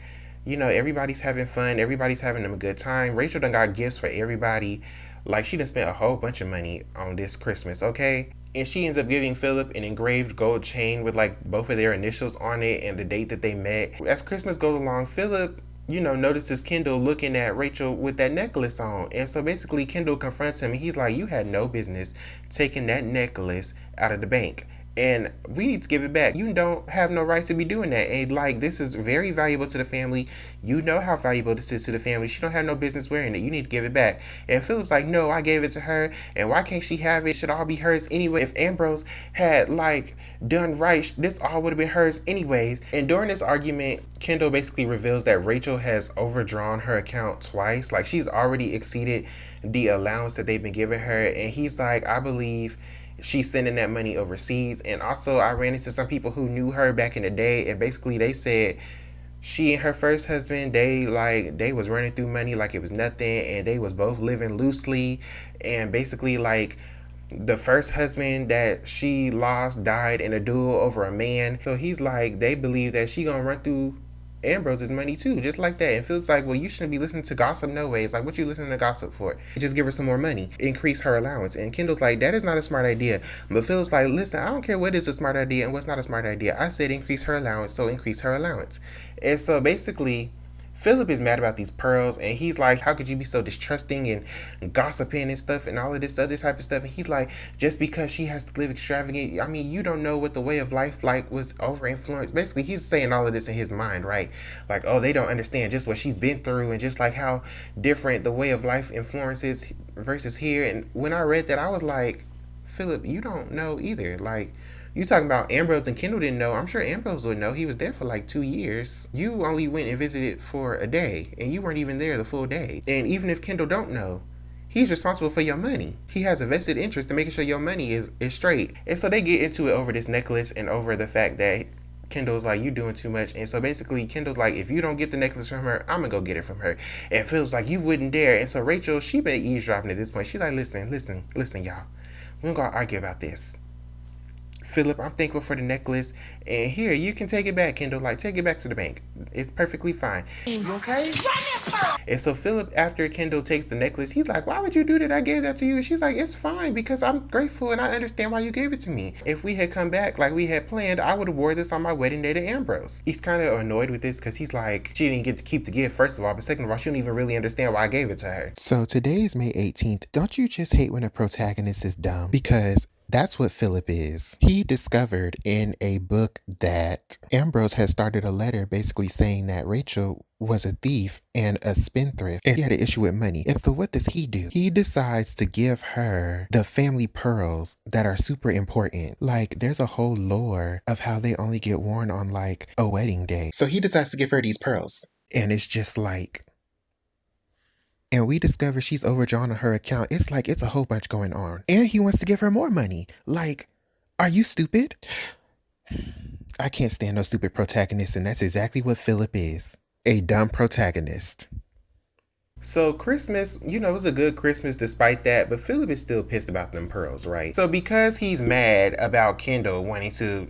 Everybody's having fun. Everybody's having a good time. Rachel done got gifts for everybody. Like she done spent a whole bunch of money on this Christmas, okay? And she ends up giving Philip an engraved gold chain with like both of their initials on it and the date that they met. As Christmas goes along, Philip notices Kendall looking at Rachel with that necklace on. And so basically Kendall confronts him and he's like, you had no business taking that necklace out of the bank. And we need to give it back. You don't have no right to be doing that. And like, this is very valuable to the family. You know how valuable this is to the family. She don't have no business wearing it. You need to give it back. And Philip's like, no, I gave it to her. And why can't she have it? It should all be hers anyway. If Ambrose had like done right, this all would have been hers anyways. And during this argument, Kendall basically reveals that Rachel has overdrawn her account twice. Like she's already exceeded the allowance that they've been giving her. And he's like, I believe she's sending that money overseas. And also I ran into some people who knew her back in the day, and basically they said she and her first husband, they was running through money like it was nothing, and they was both living loosely. And basically like the first husband that she lost died in a duel over a man. So he's like, they believe that she gonna run through Ambrose's money too, just like that. And Philip's like, well, you shouldn't be listening to gossip no way. It's like, what you listening to gossip for? Just give her some more money, increase her allowance. And Kendall's like, that is not a smart idea. But Philip's like, listen, I don't care what is a smart idea and what's not a smart idea. I said increase her allowance, so increase her allowance. And so basically Philip is mad about these pearls, and he's like, how could you be so distrusting and gossiping and stuff and all of this other type of stuff? And he's like, just because she has to live extravagant, I mean, you don't know what the way of life like was over influenced. Basically, he's saying all of this in his mind, right? Like, oh, they don't understand just what she's been through and just like how different the way of life influences versus here. And when I read that, I was like, Philip, you don't know either. Like, you talking about Ambrose and Kendall didn't know. I'm sure Ambrose would know. He was there for like 2 years. You only went and visited for a day, and you weren't even there the full day. And even if Kendall don't know, he's responsible for your money. He has a vested interest in making sure your money is straight. And so they get into it over this necklace and over the fact that Kendall's like, you doing too much. And so basically Kendall's like, if you don't get the necklace from her, I'm gonna go get it from her. And Philip's like, you wouldn't dare. And so Rachel, she been eavesdropping at this point. She's like, listen, y'all. We're gonna argue about this. Philip, I'm thankful for the necklace, and here, you can take it back, Kendall. Like, take it back to the bank. It's perfectly fine. You okay? And so Philip, after Kendall takes the necklace, he's like, why would you do that? I gave that to you. And she's like, it's fine because I'm grateful and I understand why you gave it to me. If we had come back like we had planned, I would have wore this on my wedding day to Ambrose. He's kind of annoyed with this because he's like, she didn't get to keep the gift, first of all, but second of all, she don't even really understand why I gave it to her. So today is May 18th. Don't you just hate when a protagonist is dumb? Because that's what Philip is. He discovered in a book that Ambrose had started a letter basically saying that Rachel was a thief and a spendthrift and he had an issue with money. And so what does he do? He decides to give her the family pearls that are super important. Like, there's a whole lore of how they only get worn on like a wedding day. So he decides to give her these pearls. And it's just like, and we discover she's overdrawn on her account. It's like, it's a whole bunch going on. And he wants to give her more money. Like, are you stupid? I can't stand no stupid protagonists, and that's exactly what Philip is. A dumb protagonist. So Christmas, it was a good Christmas despite that, but Philip is still pissed about them pearls, right? So because he's mad about Kendall wanting to,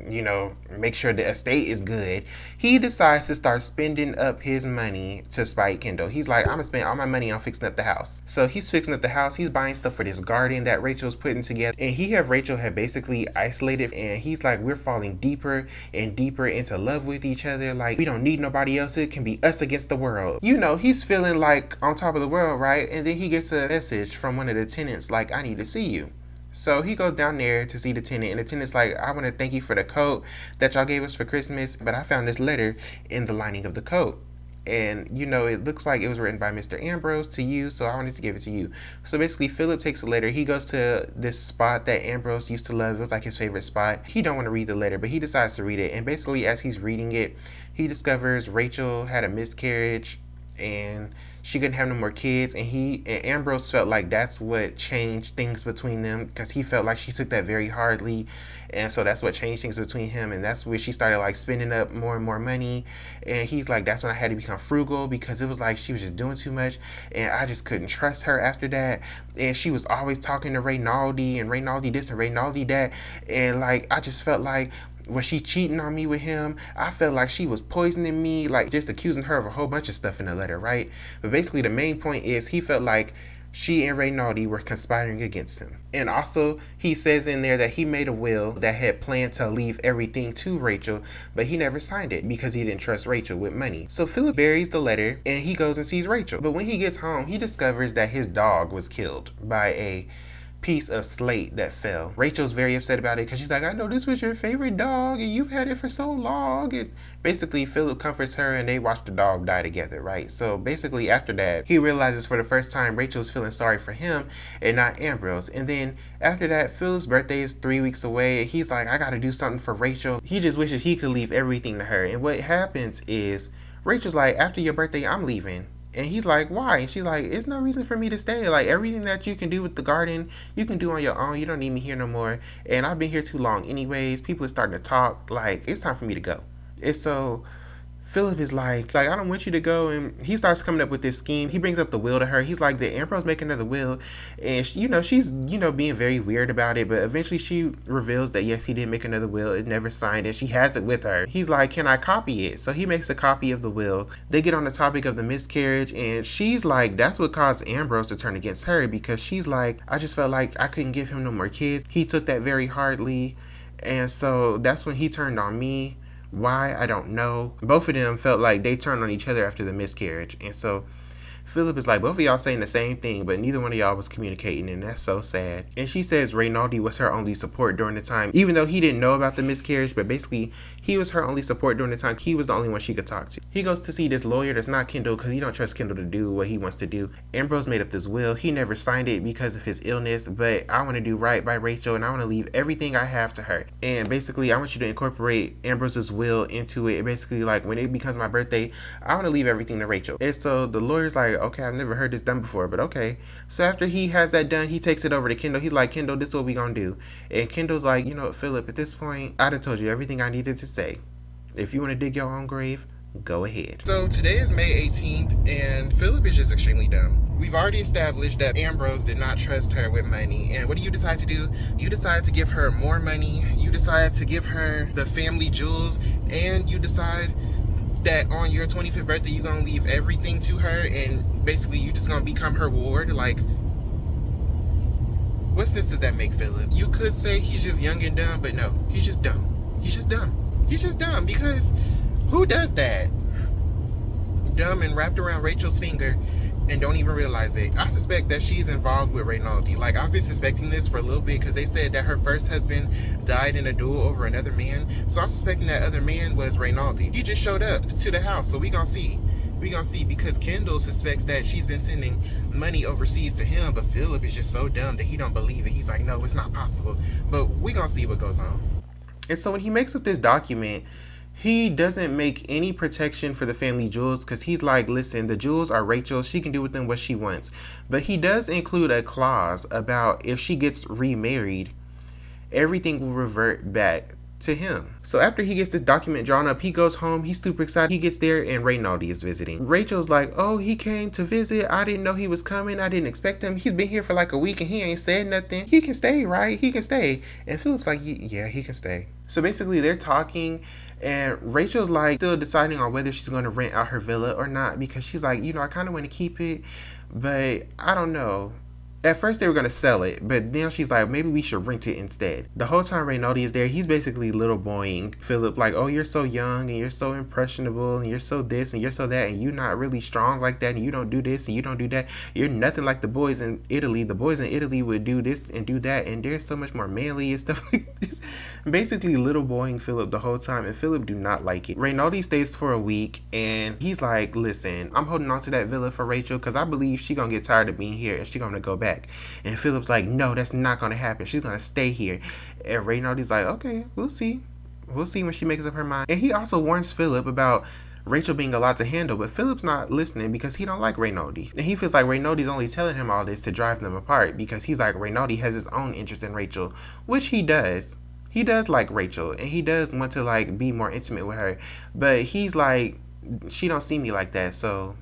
make sure the estate is good, he decides to start spending up his money to spite Kendall. He's like, I'm gonna spend all my money on fixing up the house. So he's fixing up the house, he's buying stuff for this garden that Rachel's putting together, and Rachel had basically isolated, and he's like, we're falling deeper and deeper into love with each other. Like, we don't need nobody else, it can be us against the world. He's feeling like on top of the world, right? And then he gets a message from one of the tenants like, I need to see you. So he goes down there to see the tenant, and the tenant's like, I want to thank you for the coat that y'all gave us for Christmas, but I found this letter in the lining of the coat. And, it looks like it was written by Mr. Ambrose to you, so I wanted to give it to you. So basically, Philip takes a letter. He goes to this spot that Ambrose used to love. It was like his favorite spot. He don't want to read the letter, but he decides to read it. And basically, as he's reading it, he discovers Rachel had a miscarriage, and she couldn't have no more kids, and Ambrose felt like that's what changed things between them, because he felt like she took that very hardly, and so that's what changed things between him, and that's where she started like spending up more and more money. And he's like, that's when I had to become frugal, because it was like she was just doing too much, and I just couldn't trust her after that. And she was always talking to Ronald, and Ronald this and Ronald that, and like I just felt like, was she cheating on me with him? I felt like she was poisoning me, like just accusing her of a whole bunch of stuff in the letter, right? But basically the main point is he felt like she and Ronald were conspiring against him. And also he says in there that he made a will that had planned to leave everything to Rachel, but he never signed it because he didn't trust Rachel with money. So Philip buries the letter and he goes and sees Rachel. But when he gets home, he discovers that his dog was killed by a piece of slate that fell. Rachel's very upset about it because she's like, I know this was your favorite dog and you've had it for so long. And basically Philip comforts her and they watch the dog die together, right? So basically after that, he realizes for the first time Rachel's feeling sorry for him and not Ambrose. And then after that, Philip's birthday is 3 weeks away. He's like, I gotta do something for Rachel. He just wishes he could leave everything to her. And what happens is Rachel's like, after your birthday, I'm leaving. And he's like, why? And she's like, it's no reason for me to stay. Like, everything that you can do with the garden, you can do on your own. You don't need me here no more. And I've been here too long anyways. People are starting to talk. Like, it's time for me to go. And so Philip is like, I don't want you to go. And he starts coming up with this scheme. He brings up the will to her. He's like, the Emperor's making another will. And, she's, being very weird about it. But eventually she reveals that, yes, he did make another will. It never signed. And she has it with her. He's like, can I copy it? So he makes a copy of the will. They get on the topic of the miscarriage. And she's like, that's what caused Ambrose to turn against her. Because she's like, I just felt like I couldn't give him no more kids. He took that very hardly. And so that's when he turned on me. Why? I don't know. Both of them felt like they turned on each other after the miscarriage. And so Philip is like, both of y'all saying the same thing, but neither one of y'all was communicating, and that's so sad. And she says Ronaldi was her only support during the time, even though he didn't know about the miscarriage, but basically he was her only support during the time. He was the only one she could talk to. He goes to see this lawyer that's not Kendall because he don't trust Kendall to do what he wants to do. Ambrose made up this will. He never signed it because of his illness, but I want to do right by Rachel, and I want to leave everything I have to her. And basically, I want you to incorporate Ambrose's will into it. Basically, like, when it becomes my birthday, I want to leave everything to Rachel. And so the lawyer's like, okay, I've never heard this done before, but okay. So after he has that done, he takes it over to Kendall. He's like, Kendall, this is what we gonna do. And Kendall's like, Philip, at this point, I done told you everything I needed to say. If you want to dig your own grave, Go ahead. So today is May 18th, and Philip is just extremely dumb. We've already established that Ambrose did not trust her with money. And what do you decide to do? You decide to give her more money. You decide to give her the family jewels. And you decide that on your 25th birthday, you're going to leave everything to her. And basically, you're just going to become her ward. Like, what sense does that make, Philip? You could say he's just young and dumb, but no. He's just dumb. He's just dumb. He's just dumb because who does that? Dumb and wrapped around Rachel's finger and don't even realize it. I suspect that she's involved with Ronald. Like, I've been suspecting this for a little bit because they said that her first husband died in a duel over another man. So I'm suspecting that other man was Ronald. He just showed up to the house, so we gonna see. We gonna see, because Kendall suspects that she's been sending money overseas to him, but Philip is just so dumb that he don't believe it. He's like, no, it's not possible. But we gonna see what goes on. And so when he makes up this document, he doesn't make any protection for the family jewels because he's like, listen, the jewels are Rachel's. She can do with them what she wants. But he does include a clause about if she gets remarried, everything will revert back to him. So after he gets this document drawn up, he goes home. He's super excited. He gets there and Ronaldi is visiting. Rachel's like, oh, he came to visit. I didn't know he was coming. I didn't expect him. He's been here for like a week and he ain't said nothing. He can stay, right? He can stay. And Philip's like, yeah, he can stay. So basically they're talking and Rachel's like still deciding on whether she's going to rent out her villa or not because she's like, I kind of want to keep it, but I don't know. At first they were going to sell it, but now she's like, maybe we should rent it instead. The whole time Ronaldi is there, he's basically little boying Philip like, oh, you're so young and you're so impressionable and you're so this and you're so that and you're not really strong like that and you don't do this and you don't do that. You're nothing like the boys in Italy. The boys in Italy would do this and do that and they're so much more manly and stuff like this. Basically little boying Philip the whole time, and Philip do not like it. Ronaldi stays for a week and he's like, listen, I'm holding on to that villa for Rachel because I believe she gonna get tired of being here and she gonna go back. And Philip's like, no, that's not gonna happen. She's gonna stay here. And Ronaldi's like, okay, we'll see. We'll see when she makes up her mind. And he also warns Philip about Rachel being a lot to handle, but Philip's not listening because he don't like Ronaldi. And he feels like Ronaldi's only telling him all this to drive them apart because he's like, Ronaldi has his own interest in Rachel, which he does. He does like Rachel and he does want to like be more intimate with her, but he's like, she don't see me like that, so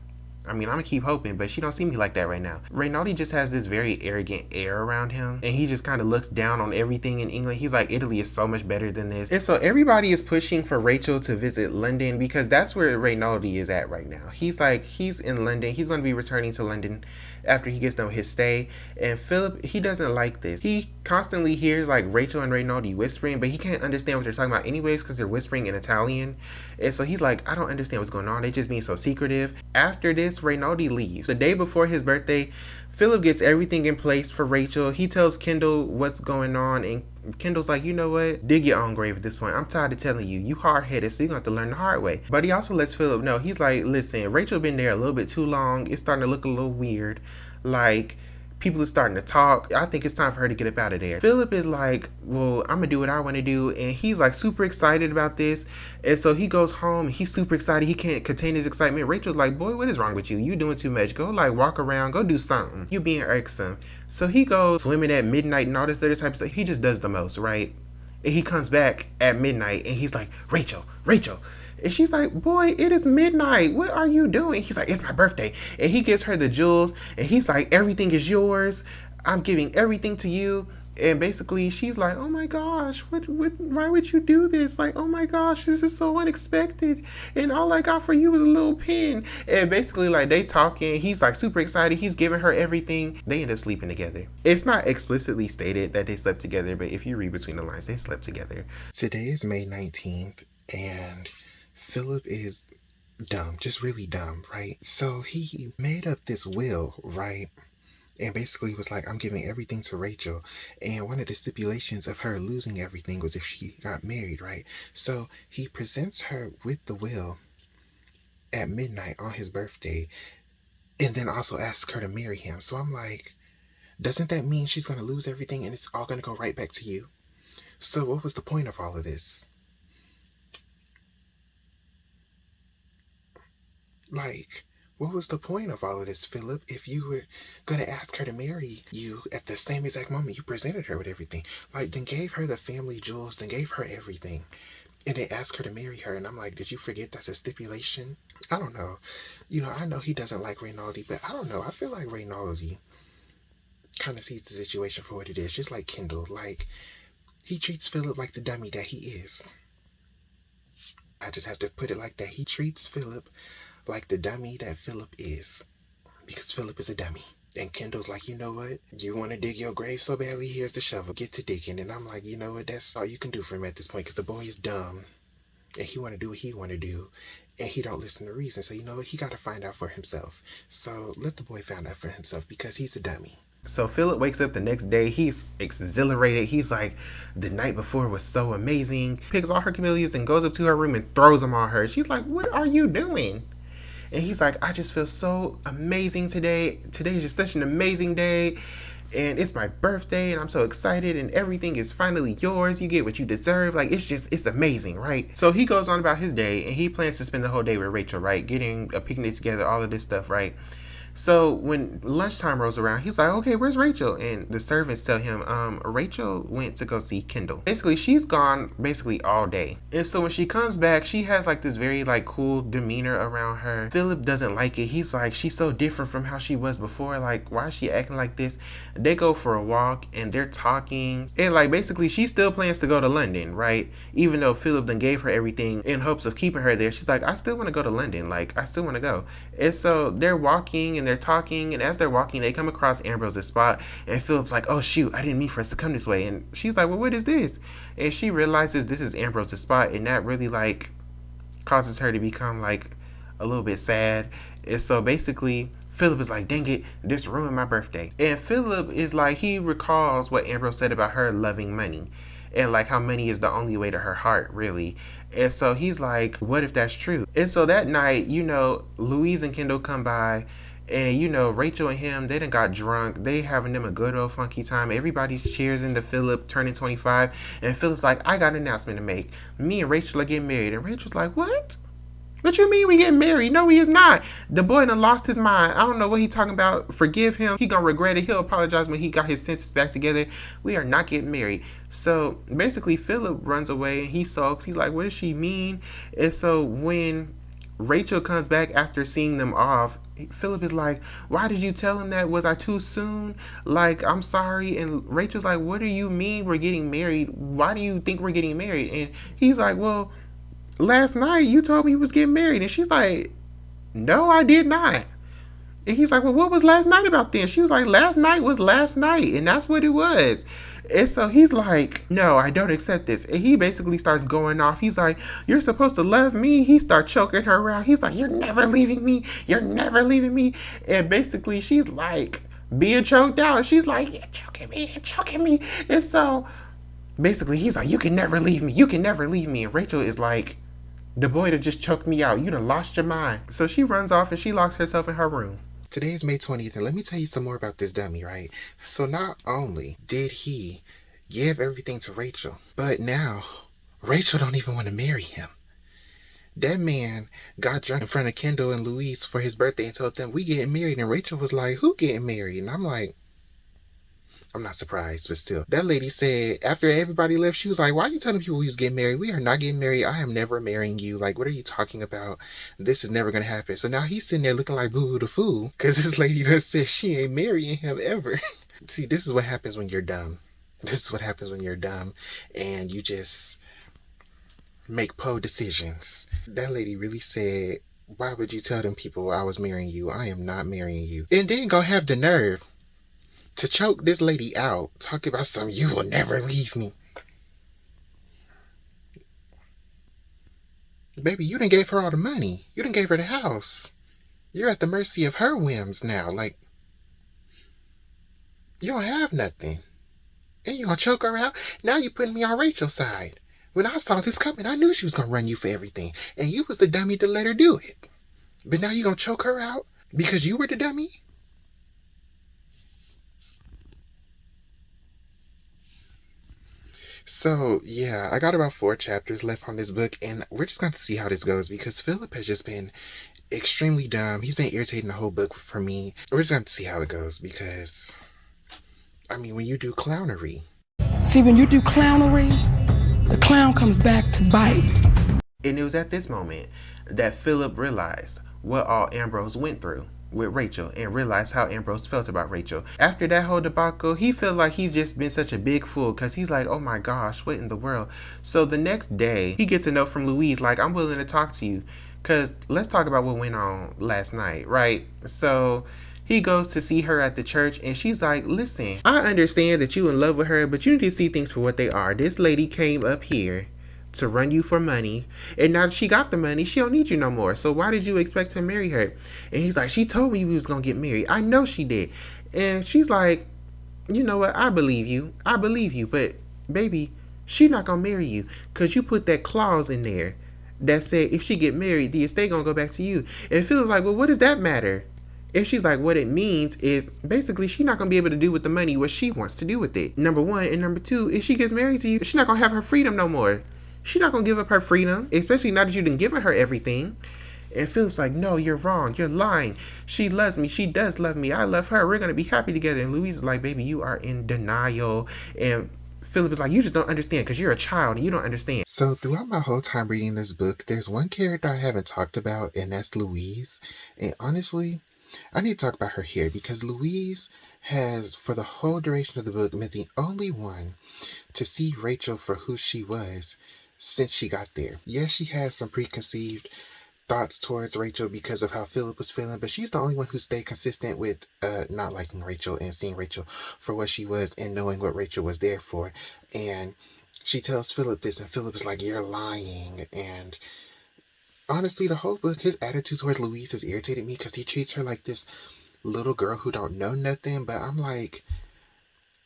I mean, I'm gonna keep hoping, but she don't see me like that right now. Ronaldi just has this very arrogant air around him, and he just kind of looks down on everything in England. He's like, Italy is so much better than this. And so everybody is pushing for Rachel to visit London because that's where Ronaldi is at right now. He's like, he's in London. He's gonna be returning to London after he gets done with his stay. And Philip, he doesn't like this. He constantly hears like Rachel and Ronaldi whispering, but he can't understand what they're talking about anyways because they're whispering in Italian. And so he's like, I don't understand what's going on. They just being so secretive. After this, Ronaldi leaves. The day before his birthday, Philip gets everything in place for Rachel. He tells Kendall what's going on, and Kendall's like, you know what? Dig your own grave at this point. I'm tired of telling you. You hard-headed, so you're going to have to learn the hard way. But he also lets Philip know. He's like, listen, Rachel been there a little bit too long. It's starting to look a little weird. Like, people are starting to talk. I think it's time for her to get up out of there. Philip is like, well, I'm going to do what I want to do. And he's like super excited about this. And so he goes home. He's super excited. He can't contain his excitement. Rachel's like, boy, what is wrong with you? You doing too much. Go like walk around. Go do something. You being irksome. So he goes swimming at midnight and all this other type of stuff. He just does the most, right? And he comes back at midnight and he's like, Rachel. And she's like, boy, it is midnight. What are you doing? He's like, it's my birthday. And he gives her the jewels. And he's like, everything is yours. I'm giving everything to you. And basically, she's like, oh my gosh, why would you do this? Like, oh my gosh, this is so unexpected. And all I got for you was a little pin. And basically, like, they talking. He's like super excited. He's giving her everything. They end up sleeping together. It's not explicitly stated that they slept together, but if you read between the lines, they slept together. Today is May 19th, and Philip is dumb, just really dumb, right? So he made up this will, right? And basically was like, I'm giving everything to Rachel. And one of the stipulations of her losing everything was if she got married, right? So he presents her with the will at midnight on his birthday and then also asks her to marry him. So I'm like, doesn't that mean she's going to lose everything and it's all going to go right back to you? So what was the point of all of this? Like, what was the point of all of this, Philip, if you were going to ask her to marry you at the same exact moment you presented her with everything? Like, then gave her the family jewels, then gave her everything. And they ask her to marry her, and I'm like, did you forget that's a stipulation? I don't know. I know he doesn't like Ronaldi, but I don't know. I feel like Ronaldi kind of sees the situation for what it is, just like Kendall. Like, he treats Philip like the dummy that he is. I just have to put it like that. He treats Philip like the dummy that Philip is. Because Philip is a dummy. And Kendall's like, you know what? You want to dig your grave so badly? Here's the shovel. Get to digging. And I'm like, you know what? That's all you can do for him at this point. Because the boy is dumb. And he want to do what he want to do. And he don't listen to reason. So you know what? He got to find out for himself. So let the boy find out for himself. Because he's a dummy. So Philip wakes up the next day. He's exhilarated. He's like, the night before was so amazing. Picks all her camellias and goes up to her room and throws them on her. She's like, what are you doing? And he's like, I just feel so amazing today. Today is just such an amazing day. And it's my birthday and I'm so excited and everything is finally yours. You get what you deserve. Like, it's amazing, right? So he goes on about his day and he plans to spend the whole day with Rachel, right? Getting a picnic together, all of this stuff, right? So when lunchtime rolls around, he's like, okay, where's Rachel? And the servants tell him, Rachel went to go see Kendall. Basically, she's gone all day. And so when she comes back, she has like this very like cool demeanor around her. Philip doesn't like it. He's like, she's so different from how she was before. Like, why is she acting like this? They go for a walk and they're talking. And like, basically, she still plans to go to London, right? Even though Philip then gave her everything in hopes of keeping her there. She's like, I still want to go to London. Like, I still want to go. And so they're walking and they're talking, and as they're walking, they come across Ambrose's spot, and Philip's like, oh shoot, I didn't mean for us to come this way. And she's like, well, what is this? And she realizes this is Ambrose's spot, and that really like causes her to become like a little bit sad. And so basically Philip is like, dang it, this ruined my birthday. And Philip is like, he recalls what Ambrose said about her loving money and like how money is the only way to her heart, really. And so he's like, what if that's true? And so that night, Louise and Kendall come by, and Rachel and him, they done got drunk. They having them a good old funky time. Everybody's cheersing to Philip turning 25. And Philip's like, I got an announcement to make. Me and Rachel are getting married. And Rachel's like, what? What you mean we getting married? No, he is not. The boy done lost his mind. I don't know what he talking about. Forgive him. He gonna regret it. He'll apologize when he got his senses back together. We are not getting married. So basically Philip runs away and he sulks. He's like, what does she mean? And so when Rachel comes back after seeing them off, Philip is like, why did you tell him that? Was I too soon? Like, I'm sorry. And Rachel's like, what do you mean we're getting married? Why do you think we're getting married? And he's like, well, last night you told me you was getting married. And she's like, no, I did not. And he's like, well, what was last night about then? She was like, last night was last night. And that's what it was. And so he's like, no, I don't accept this. And he basically starts going off. He's like, you're supposed to love me. He starts choking her around. He's like, you're never leaving me. You're never leaving me. And basically she's like being choked out. And she's like, you're choking me. You're choking me. And so basically he's like, you can never leave me. You can never leave me. And Rachel is like, the boy that just choked me out. You done lost your mind. So she runs off and she locks herself in her room. Today is May 20th, and let me tell you some more about this dummy, right? So not only did he give everything to Rachel, but now Rachel don't even want to marry him. That man got drunk in front of Kendall and Louise for his birthday and told them, we getting married. And Rachel was like, who getting married? And I'm like, I'm not surprised, but still. That lady said, after everybody left, she was like, why are you telling people we was getting married? We are not getting married. I am never marrying you. Like, what are you talking about? This is never going to happen. So now he's sitting there looking like Boo Boo the Fool because this lady done said she ain't marrying him ever. See, this is what happens when you're dumb. This is what happens when you're dumb and you just make poor decisions. That lady really said, why would you tell them people I was marrying you? I am not marrying you. And then go have the nerve to choke this lady out, talking about something, you will never leave me. Baby, you done gave her all the money. You done gave her the house. You're at the mercy of her whims now. Like, you don't have nothing. And you gonna choke her out? Now you putting me on Rachel's side. When I saw this coming, I knew she was gonna run you for everything. And you was the dummy to let her do it. But now you gonna choke her out because you were the dummy? So, yeah, I got about 4 chapters left on this book, and we're just going to see how this goes, because Philip has just been extremely dumb. He's been irritating the whole book for me. We're just going to see how it goes, because, I mean, when you do clownery. See, when you do clownery, the clown comes back to bite. And it was at this moment that Philip realized what all Ambrose went through with Rachel and realized how Ambrose felt about Rachel. After that whole debacle, he feels like he's just been such a big fool because he's like, oh my gosh, what in the world? So the next day, he gets a note from Louise like, I'm willing to talk to you because let's talk about what went on last night, right? So he goes to see her at the church and she's like, listen, I understand that you in love with her, but you need to see things for what they are. This lady came up here to run you for money, and now that she got the money, she don't need you no more. So why did you expect to marry her? And he's like, she told me we was gonna get married. I know she did. And she's like, you know what? I believe you, but baby, she not gonna marry you because you put that clause in there that said if she get married, the estate gonna go back to you. And Philip's like, well, what does that matter? If she's like, what it means is basically she's not gonna be able to do with the money what she wants to do with it. Number one, and number two, if she gets married to you, she's not gonna have her freedom no more. She's not gonna give up her freedom, especially now that you done given her everything. And Philip's like, no, you're wrong. You're lying. She loves me. She does love me. I love her. We're gonna be happy together. And Louise is like, baby, you are in denial. And Philip is like, you just don't understand because you're a child and you don't understand. So throughout my whole time reading this book, there's one character I haven't talked about, and that's Louise. And honestly, I need to talk about her here because Louise has, for the whole duration of the book, been the only one to see Rachel for who she was since she got there. Yes, she had some preconceived thoughts towards Rachel because of how Philip was feeling, but she's the only one who stayed consistent with not liking Rachel and seeing Rachel for what she was and knowing what Rachel was there for. And she tells Philip this, and Philip is like, you're lying. And honestly, the whole book, his attitude towards Louise has irritated me because he treats her like this little girl who don't know nothing. But I'm like,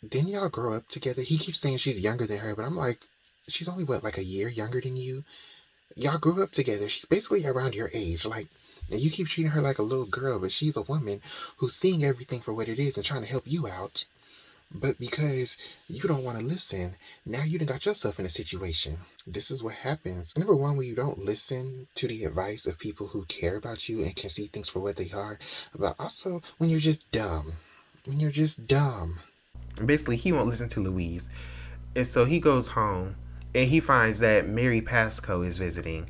didn't y'all grow up together? He keeps saying she's younger than her, but I'm like, she's only what, like a year younger than you? Y'all grew up together. She's basically around your age. Like, and you keep treating her like a little girl, but she's a woman who's seeing everything for what it is and trying to help you out. But because you don't want to listen, now you done got yourself in a situation. This is what happens. Number one, when you don't listen to the advice of people who care about you and can see things for what they are, but also when you're just dumb. When you're just dumb. Basically, he won't listen to Louise. And so he goes home and he finds that Mary Pascoe is visiting.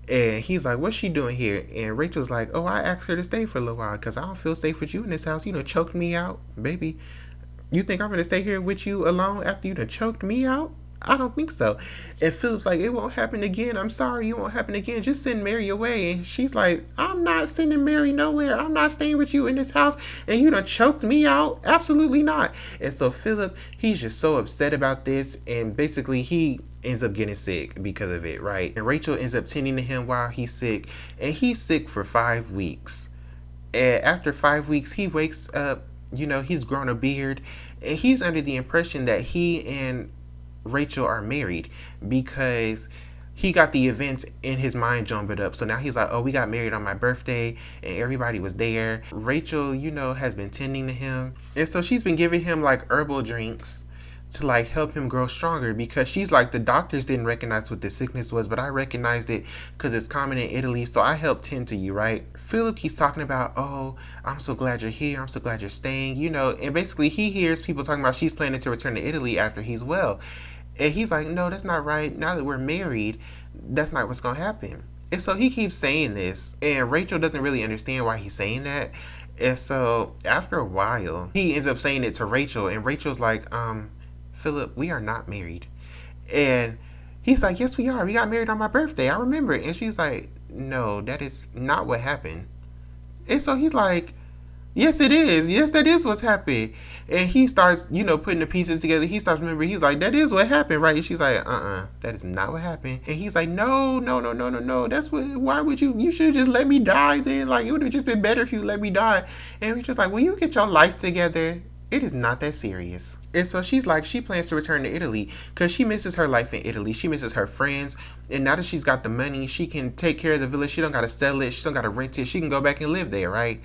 And he's like, what's she doing here? And Rachel's like, oh, I asked her to stay for a little while because I don't feel safe with you in this house. You done choked me out, baby. You think I'm going to stay here with you alone after you done choked me out? I don't think so. And Philip's like, it won't happen again. I'm sorry, it won't happen again. Just send Mary away. And she's like, I'm not sending Mary nowhere. I'm not staying with you in this house. And you done choked me out? Absolutely not. And so Philip, he's just so upset about this. And basically he ends up getting sick because of it, right? And Rachel ends up tending to him while he's sick. And he's sick for 5 weeks. And after 5 weeks, he wakes up, you know, he's grown a beard. And he's under the impression that he and Rachel are married because he got the events in his mind jumbled up. So now he's like, oh, we got married on my birthday and everybody was there. Rachel, you know, has been tending to him. And so she's been giving him like herbal drinks to like help him grow stronger because she's like, the doctors didn't recognize what the sickness was, but I recognized it because it's common in Italy. So I helped tend to you, right? Philip keeps talking about, oh, I'm so glad you're here. I'm so glad you're staying, you know, and basically he hears people talking about she's planning to return to Italy after he's well. And he's like, no, that's not right. Now that we're married, that's not what's going to happen. And so he keeps saying this, and Rachel doesn't really understand why he's saying that. And so after a while, he ends up saying it to Rachel, and Rachel's like, Philip, we are not married. And he's like, yes, we are. We got married on my birthday. I remember it. And she's like, no, that is not what happened. And so he's like, yes, it is. Yes, that is what's happened. And he starts, you know, putting the pieces together. He starts remembering. He's like, that is what happened, right? And she's like, that is not what happened. And he's like, no. That's what, why would you should have just let me die then. Like, it would have just been better if you let me die. And he's just like, will you get your life together? It is not that serious. And so she's like, she plans to return to Italy because she misses her life in Italy. She misses her friends. And now that she's got the money, she can take care of the village. She don't got to sell it. She don't got to rent it. She can go back and live there, right?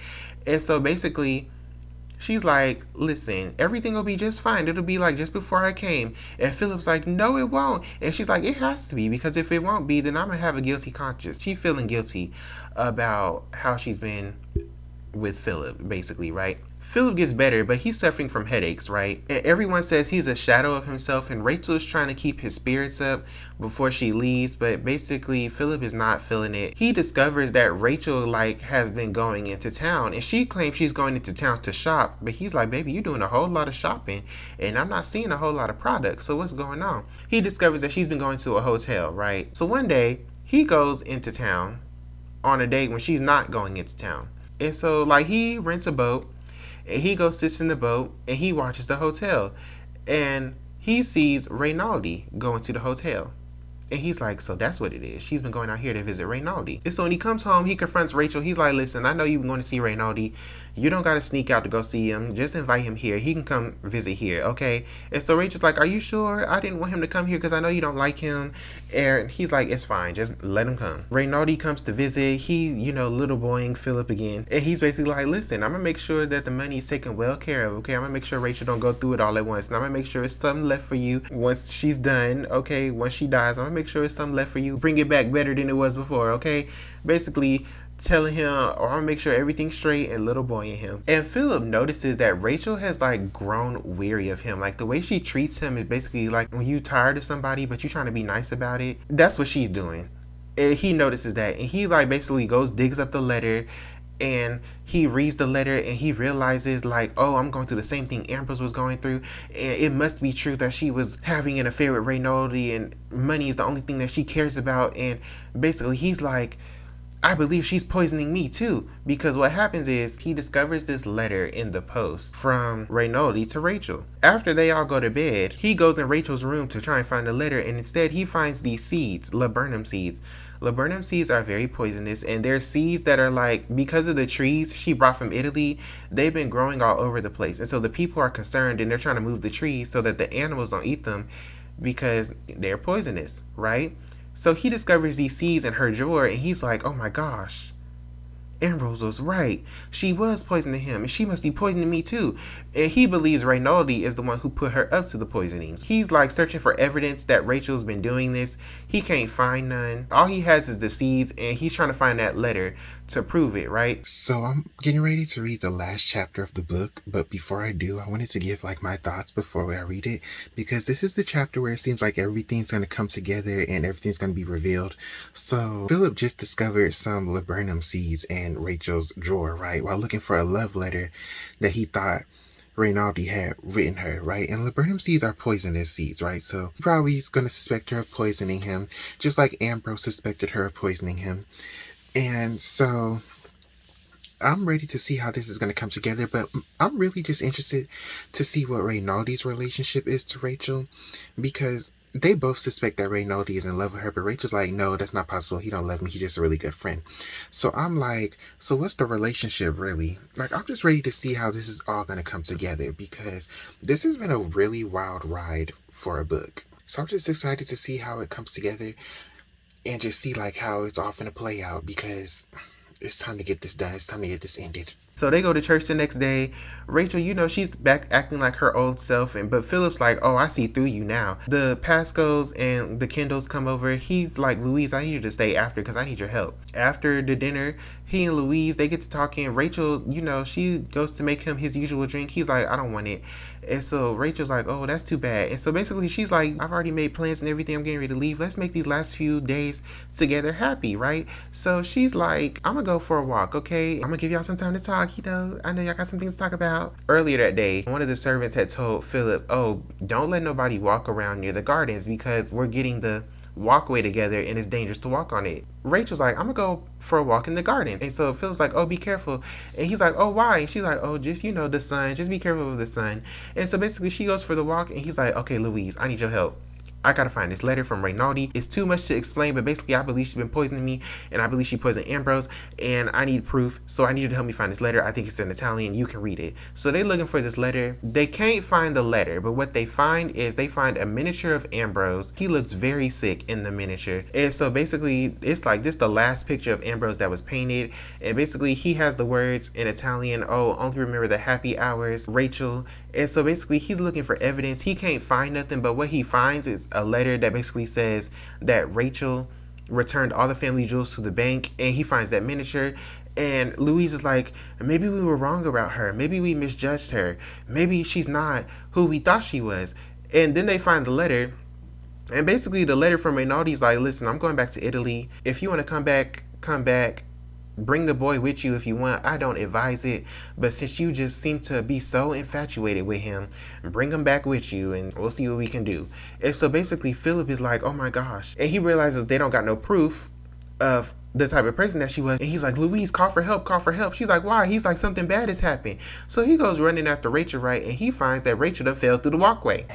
And so basically, she's like, listen, everything will be just fine. It'll be like just before I came. And Philip's like, no, it won't. And she's like, it has to be because if it won't be, then I'm going to have a guilty conscience. She's feeling guilty about how she's been with Philip, basically, right? Philip gets better, but he's suffering from headaches, right? And everyone says he's a shadow of himself, and Rachel is trying to keep his spirits up before she leaves, but basically Philip is not feeling it. He discovers that Rachel has been going into town, and she claims she's going into town to shop, but he's like, baby, you're doing a whole lot of shopping, and I'm not seeing a whole lot of products, so what's going on? He discovers that she's been going to a hotel, right? So one day, he goes into town on a date when she's not going into town. And so he rents a boat, and he goes sits in the boat, and he watches the hotel, and he sees Ronaldi go into the hotel. And he's like, so that's what it is. She's been going out here to visit Ronaldi. And so when he comes home, he confronts Rachel. He's like, listen, I know you've been going to see Ronaldi. You don't got to sneak out to go see him. Just invite him here. He can come visit here, okay? And so Rachel's like, are you sure? I didn't want him to come here because I know you don't like him. And he's like, it's fine. Just let him come. Ronaldi comes to visit. He, little boying Philip again. And he's basically like, listen, I'm going to make sure that the money is taken well care of, okay? I'm going to make sure Rachel don't go through it all at once. And I'm going to make sure it's something left for you once she's done, okay? Once she dies, I'm going to make sure it's something left for you. Bring it back better than it was before, okay? Basically telling him, or I'll make sure everything's straight and little boying him. And Philip notices that Rachel has grown weary of him. The way she treats him is basically when you tired of somebody but you trying to be nice about it. That's what she's doing. And he notices that, and he basically digs up the letter, and he reads the letter, and he realizes oh, I'm going through the same thing Ambrose was going through, and it must be true that she was having an affair with Ronaldi, and money is the only thing that she cares about. And basically he's like, I believe she's poisoning me too, because what happens is he discovers this letter in the post from Ronaldi to Rachel. After they all go to bed, he goes in Rachel's room to try and find the letter, and instead he finds these seeds, laburnum seeds. Laburnum seeds are very poisonous, and they're seeds that are because of the trees she brought from Italy, they've been growing all over the place. And so the people are concerned, and they're trying to move the trees so that the animals don't eat them because they're poisonous, right? So he discovers these seeds in her drawer, and he's like, oh my gosh, Ambrose was right. She was poisoning him, and she must be poisoning me too. And he believes Ronaldi is the one who put her up to the poisonings. He's searching for evidence that Rachel's been doing this. He can't find none. All he has is the seeds, and he's trying to find that letter to prove it, right? So I'm getting ready to read the last chapter of the book, but before I do, I wanted to give my thoughts before I read it, because this is the chapter where it seems like everything's going to come together and everything's going to be revealed. So Philip just discovered some laburnum seeds in Rachel's drawer, right, while looking for a love letter that he thought Ronaldi had written her, right? And laburnum seeds are poisonous seeds, right? So he probably is going to suspect her of poisoning him, just like Ambrose suspected her of poisoning him. And so I'm ready to see how this is going to come together, but I'm really just interested to see what Ronaldi's relationship is to Rachel, because they both suspect that Ronaldi is in love with her, but Rachel's like, no, that's not possible. He don't love me. He's just a really good friend. So I'm like, so what's the relationship really? I'm just ready to see how this is all going to come together, because this has been a really wild ride for a book. So I'm just excited to see how it comes together and just see how it's all going to play out, because it's time to get this done. It's time to get this ended. So they go to church the next day. Rachel, she's back acting like her old self, but Philip's like, oh, I see through you now. The Pascos and the Kendalls come over. He's like, Louise, I need you to stay after because I need your help. After the dinner, he and Louise, they get to talking. Rachel, she goes to make him his usual drink. He's like, I don't want it. And so Rachel's like, oh, that's too bad. And so basically she's like, I've already made plans and everything. I'm getting ready to leave. Let's make these last few days together happy, right? So she's like, I'm going to go for a walk, okay? I'm going to give y'all some time to talk. I know y'all got some things to talk about. Earlier that day, one of the servants had told Philip, oh, don't let nobody walk around near the gardens because we're getting the walkway together and it's dangerous to walk on it. Rachel's like, I'm gonna go for a walk in the garden. And so Philip's like, oh, be careful. And he's like, oh, why? And she's like, oh, just, the sun. Just be careful with the sun. And so basically she goes for the walk, and he's like, okay, Louise, I need your help. I gotta find this letter from Ronaldi. It's too much to explain, but basically I believe she's been poisoning me, and I believe she poisoned Ambrose, and I need proof, so I need you to help me find this letter. I think it's in Italian. You can read it. So they're looking for this letter. They can't find the letter, but what they find is they find a miniature of Ambrose. He looks very sick in the miniature. And so basically it's this the last picture of Ambrose that was painted, and basically he has the words in Italian, oh, only remember the happy hours, Rachel. And so basically he's looking for evidence. He can't find nothing, but what he finds is a letter that basically says that Rachel returned all the family jewels to the bank, and he finds that miniature. And Louise is like, maybe we were wrong about her. Maybe we misjudged her. Maybe she's not who we thought she was. And then they find the letter. And basically, the letter from Rinaldi's like, listen, I'm going back to Italy. If you want to come back, come back. Bring the boy with you if you want. I don't advise it. But since you just seem to be so infatuated with him, bring him back with you and we'll see what we can do. And so basically, Philip is like, oh my gosh. And he realizes they don't got no proof of the type of person that she was. And he's like, Louise, call for help, call for help. She's like, why? He's like, something bad has happened. So he goes running after Rachel, right? And he finds that Rachel done fell through the walkway.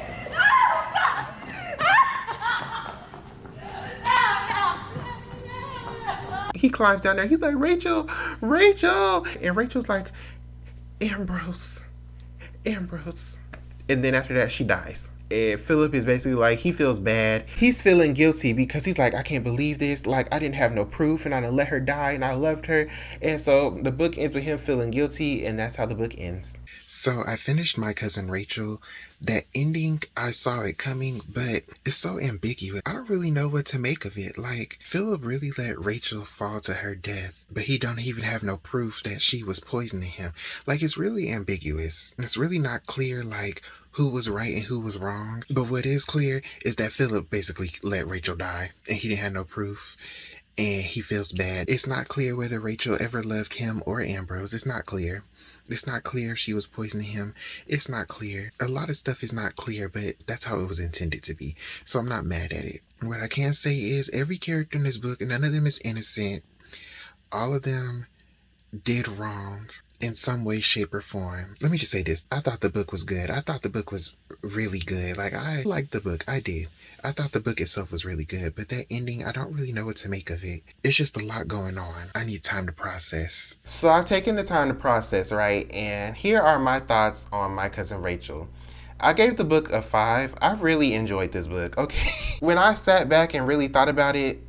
He climbs down there. He's like, Rachel, Rachel. And Rachel's like, Ambrose, Ambrose. And then after that, she dies. And Philip is basically like, he feels bad. He's feeling guilty because he's like, I can't believe this. Like, I didn't have no proof and I didn't let her die and I loved her. And so the book ends with him feeling guilty, and that's how the book ends. So I finished My Cousin Rachel. That ending, I saw it coming, but it's so ambiguous. I don't really know what to make of it. Like, Philip really let Rachel fall to her death, but he don't even have no proof that she was poisoning him. Like, it's really ambiguous. It's really not clear, like, who was right and who was wrong. But what is clear is that Philip basically let Rachel die, and he didn't have no proof. And he feels bad. It's not clear whether Rachel ever loved him or Ambrose. It's not clear. It's not clear if she was poisoning him. It's not clear. A lot of stuff is not clear, but that's how it was intended to be. So I'm not mad at it. What I can say is every character in this book, none of them is innocent. All of them did wrong in some way, shape, or form. Let me just say this. I thought the book was good. I thought the book was really good. Like, I liked the book. I did. I thought the book itself was really good, but that ending, I don't really know what to make of it. It's just a lot going on. I need time to process. So I've taken the time to process, right? And here are my thoughts on My Cousin Rachel. I gave the book a 5. I really enjoyed this book, okay? When I sat back and really thought about it,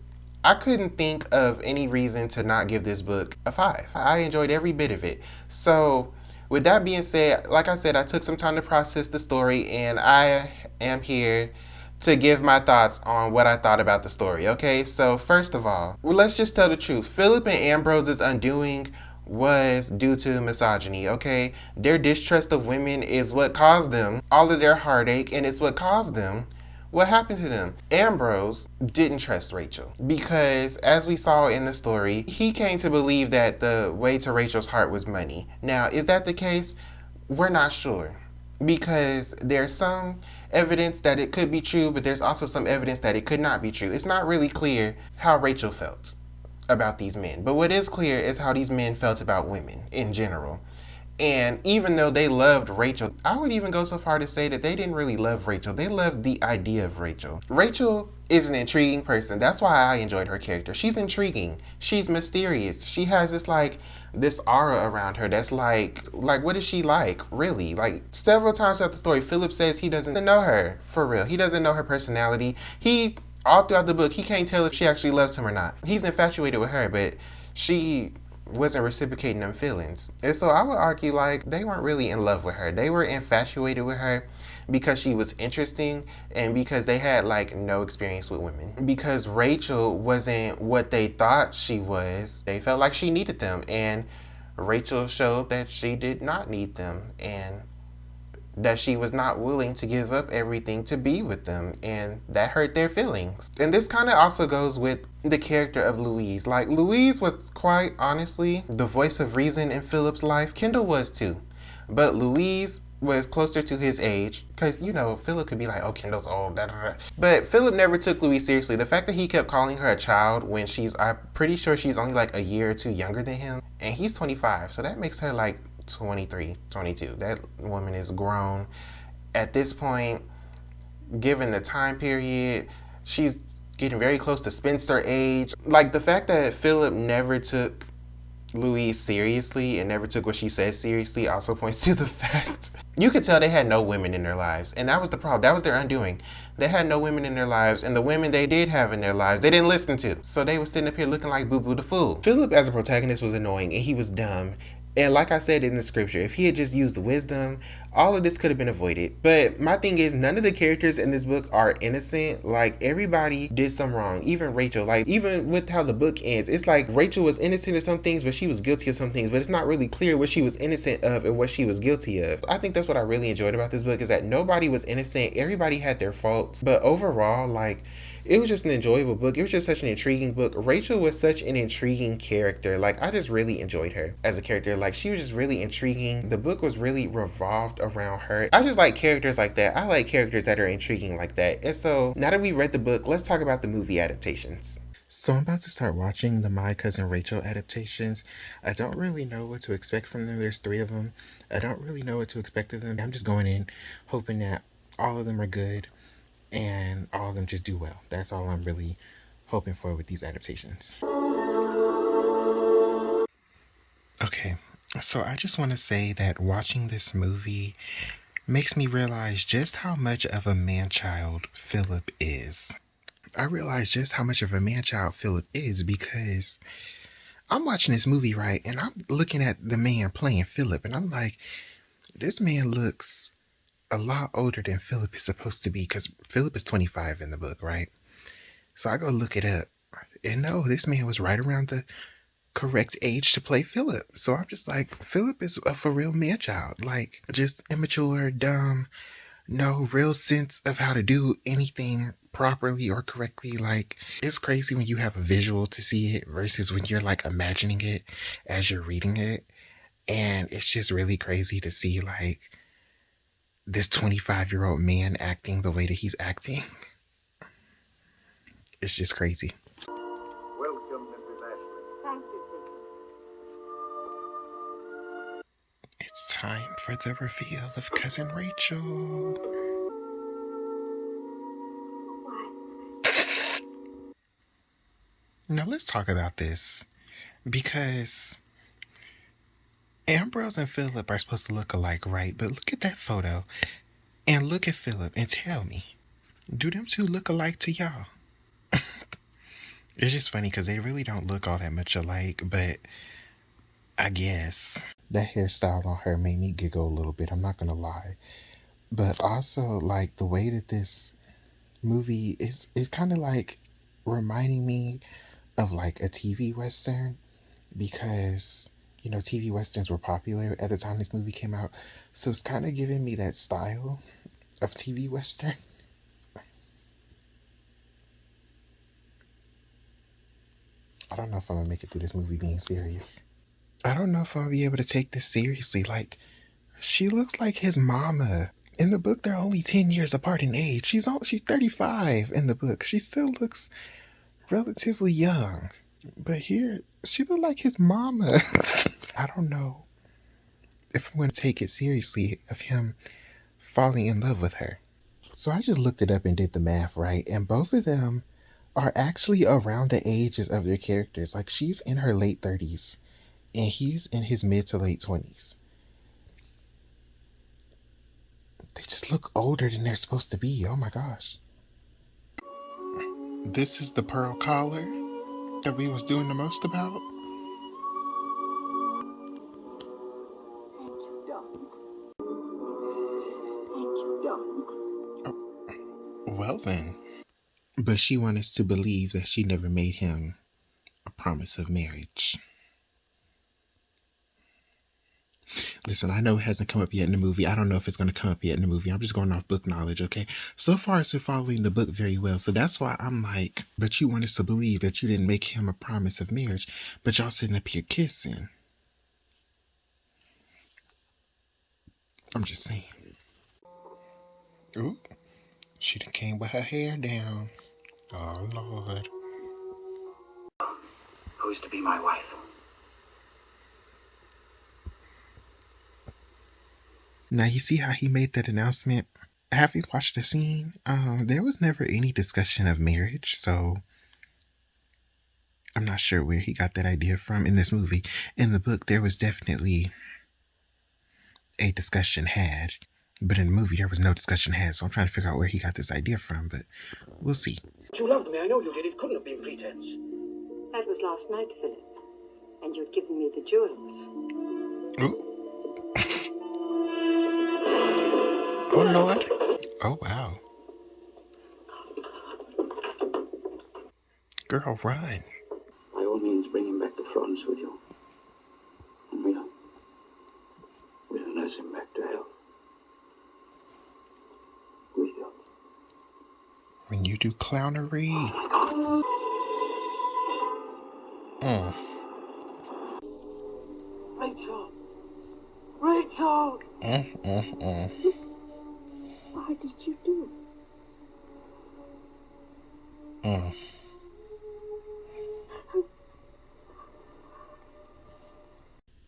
I couldn't think of any reason to not give this book a 5. I enjoyed every bit of it. So with that being said, like I said, I took some time to process the story, and I am here to give my thoughts on what I thought about the story, okay? So first of all, let's just tell the truth. Philip and Ambrose's undoing was due to misogyny, okay? Their distrust of women is what caused them all of their heartache, and it's what caused them what happened to them. Ambrose didn't trust Rachel because, as we saw in the story, he came to believe that the way to Rachel's heart was money. Now, is that the case? We're not sure, because there's some evidence that it could be true, but there's also some evidence that it could not be true. It's not really clear how Rachel felt about these men, but what is clear is how these men felt about women in general. And even though they loved Rachel, I would even go so far to say that they didn't really love Rachel. They loved the idea of Rachel. Rachel is an intriguing person. That's why I enjoyed her character. She's intriguing. She's mysterious. She has this aura around her that's like what is she like, really? Like, several times throughout the story, Philip says he doesn't know her for real. He doesn't know her personality. All throughout the book, he can't tell if she actually loves him or not. He's infatuated with her, but she wasn't reciprocating them feelings. And so I would argue, like, they weren't really in love with her. They were infatuated with her because she was interesting and because they had, like, no experience with women. Because Rachel wasn't what they thought she was, they felt like she needed them. And Rachel showed that she did not need them, and that she was not willing to give up everything to be with them, and that hurt their feelings. And this kind of also goes with the character of Louise. Like, Louise was quite honestly the voice of reason in Philip's life. Kendall was too, but Louise was closer to his age, because, you know, Philip could be like, oh, Kendall's old, da, da, da. But Philip never took Louise seriously. The fact that he kept calling her a child when I'm pretty sure she's only like a year or two younger than him, and he's 25, so that makes her like 23, 22. That woman is grown. At this point, given the time period, she's getting very close to spinster age. Like, the fact that Philip never took Louise seriously and never took what she said seriously also points to the fact you could tell they had no women in their lives, and that was the problem. That was their undoing. They had no women in their lives, and the women they did have in their lives, they didn't listen to. So they were sitting up here looking like Boo Boo the Fool. Philip as a protagonist was annoying, and he was dumb, And like I said in the scripture, if he had just used wisdom, all of this could have been avoided. But my thing is, none of the characters in this book are innocent. Like, everybody did some wrong. Even Rachel. Like, even with how the book ends, it's like Rachel was innocent of some things, but she was guilty of some things. But it's not really clear what she was innocent of and what she was guilty of. I think that's what I really enjoyed about this book, is that nobody was innocent. Everybody had their faults. But overall, like, it was just an enjoyable book. It was just such an intriguing book. Rachel was such an intriguing character. Like, I just really enjoyed her as a character. Like, she was just really intriguing. The book was really revolved around her. I just like characters like that. I like characters that are intriguing like that. And so, now that we read the book, let's talk about the movie adaptations. So I'm about to start watching the My Cousin Rachel adaptations. I don't really know what to expect from them. There's 3 of them. I don't really know what to expect of them. I'm just going in hoping that all of them are good and all of them just do well. That's all I'm really hoping for with these adaptations. Okay, so I just want to say that watching this movie makes me realize just how much of a man-child Philip is. I realize just how much of a man-child Philip is because I'm watching this movie, right, and I'm looking at the man playing Philip, and I'm like, this man looks a lot older than Philip is supposed to be, because Philip is 25 in the book, right? So I go look it up, and no, this man was right around the correct age to play Philip. So I'm just like, Philip is a for real man child. Like, just immature, dumb, no real sense of how to do anything properly or correctly. Like, it's crazy when you have a visual to see it versus when you're like imagining it as you're reading it. And it's just really crazy to see like this 25-year-old man acting the way that he's acting. It's just crazy. Welcome, Mrs. Ashley. Thank you, sir. It's time for the reveal of Cousin Rachel. Now let's talk about this, because Ambrose and Philip are supposed to look alike, right? But look at that photo and look at Philip and tell me, do them two look alike to y'all? It's just funny because they really don't look all that much alike, but I guess that hairstyle on her made me giggle a little bit, I'm not gonna lie. But also, like, the way that this movie is kind of like reminding me of like a TV Western, because TV Westerns were popular at the time this movie came out. So it's kind of giving me that style of TV Western. I don't know if I'm gonna make it through this movie being serious. I don't know if I'm gonna be able to take this seriously. Like, she looks like his mama. In the book, they're only 10 years apart in age. She's 35 in the book. She still looks relatively young. But here, she looked like his mama. I don't know if I'm going to take it seriously of him falling in love with her. So I just looked it up and did the math, right? And both of them are actually around the ages of their characters. Like, she's in her late 30s and he's in his mid to late 20s. They just look older than they're supposed to be. Oh my gosh. This is the pearl collar that we was doing the most about. Thank you, darling. Thank you, darling. Oh, well then. But she wanted us to believe that she never made him a promise of marriage. Listen, I know it hasn't come up yet in the movie. I don't know if it's going to come up yet in the movie. I'm just going off book knowledge, okay? So far, it's been following the book very well. So that's why I'm like, but you want us to believe that you didn't make him a promise of marriage, but y'all sitting up here kissing. I'm just saying. Ooh, she done came with her hair down. Oh, Lord. Who's to be my wife? Now, you see how he made that announcement? Having watched the scene, there was never any discussion of marriage, so I'm not sure where he got that idea from in this movie. In the book, there was definitely a discussion had, but in the movie, there was no discussion had, so I'm trying to figure out where he got this idea from, but we'll see. You loved me, I know you did. It couldn't have been pretense. That was last night, Philip, and you'd given me the jewels. Ooh. Oh, Lord. Oh, wow. Girl, run. By all means, bring him back to Florence with you. And we'll nurse him back to health. We'll. When you do clownery. Mm. Rachel! Rachel! Mm. Why did you do it? Mm.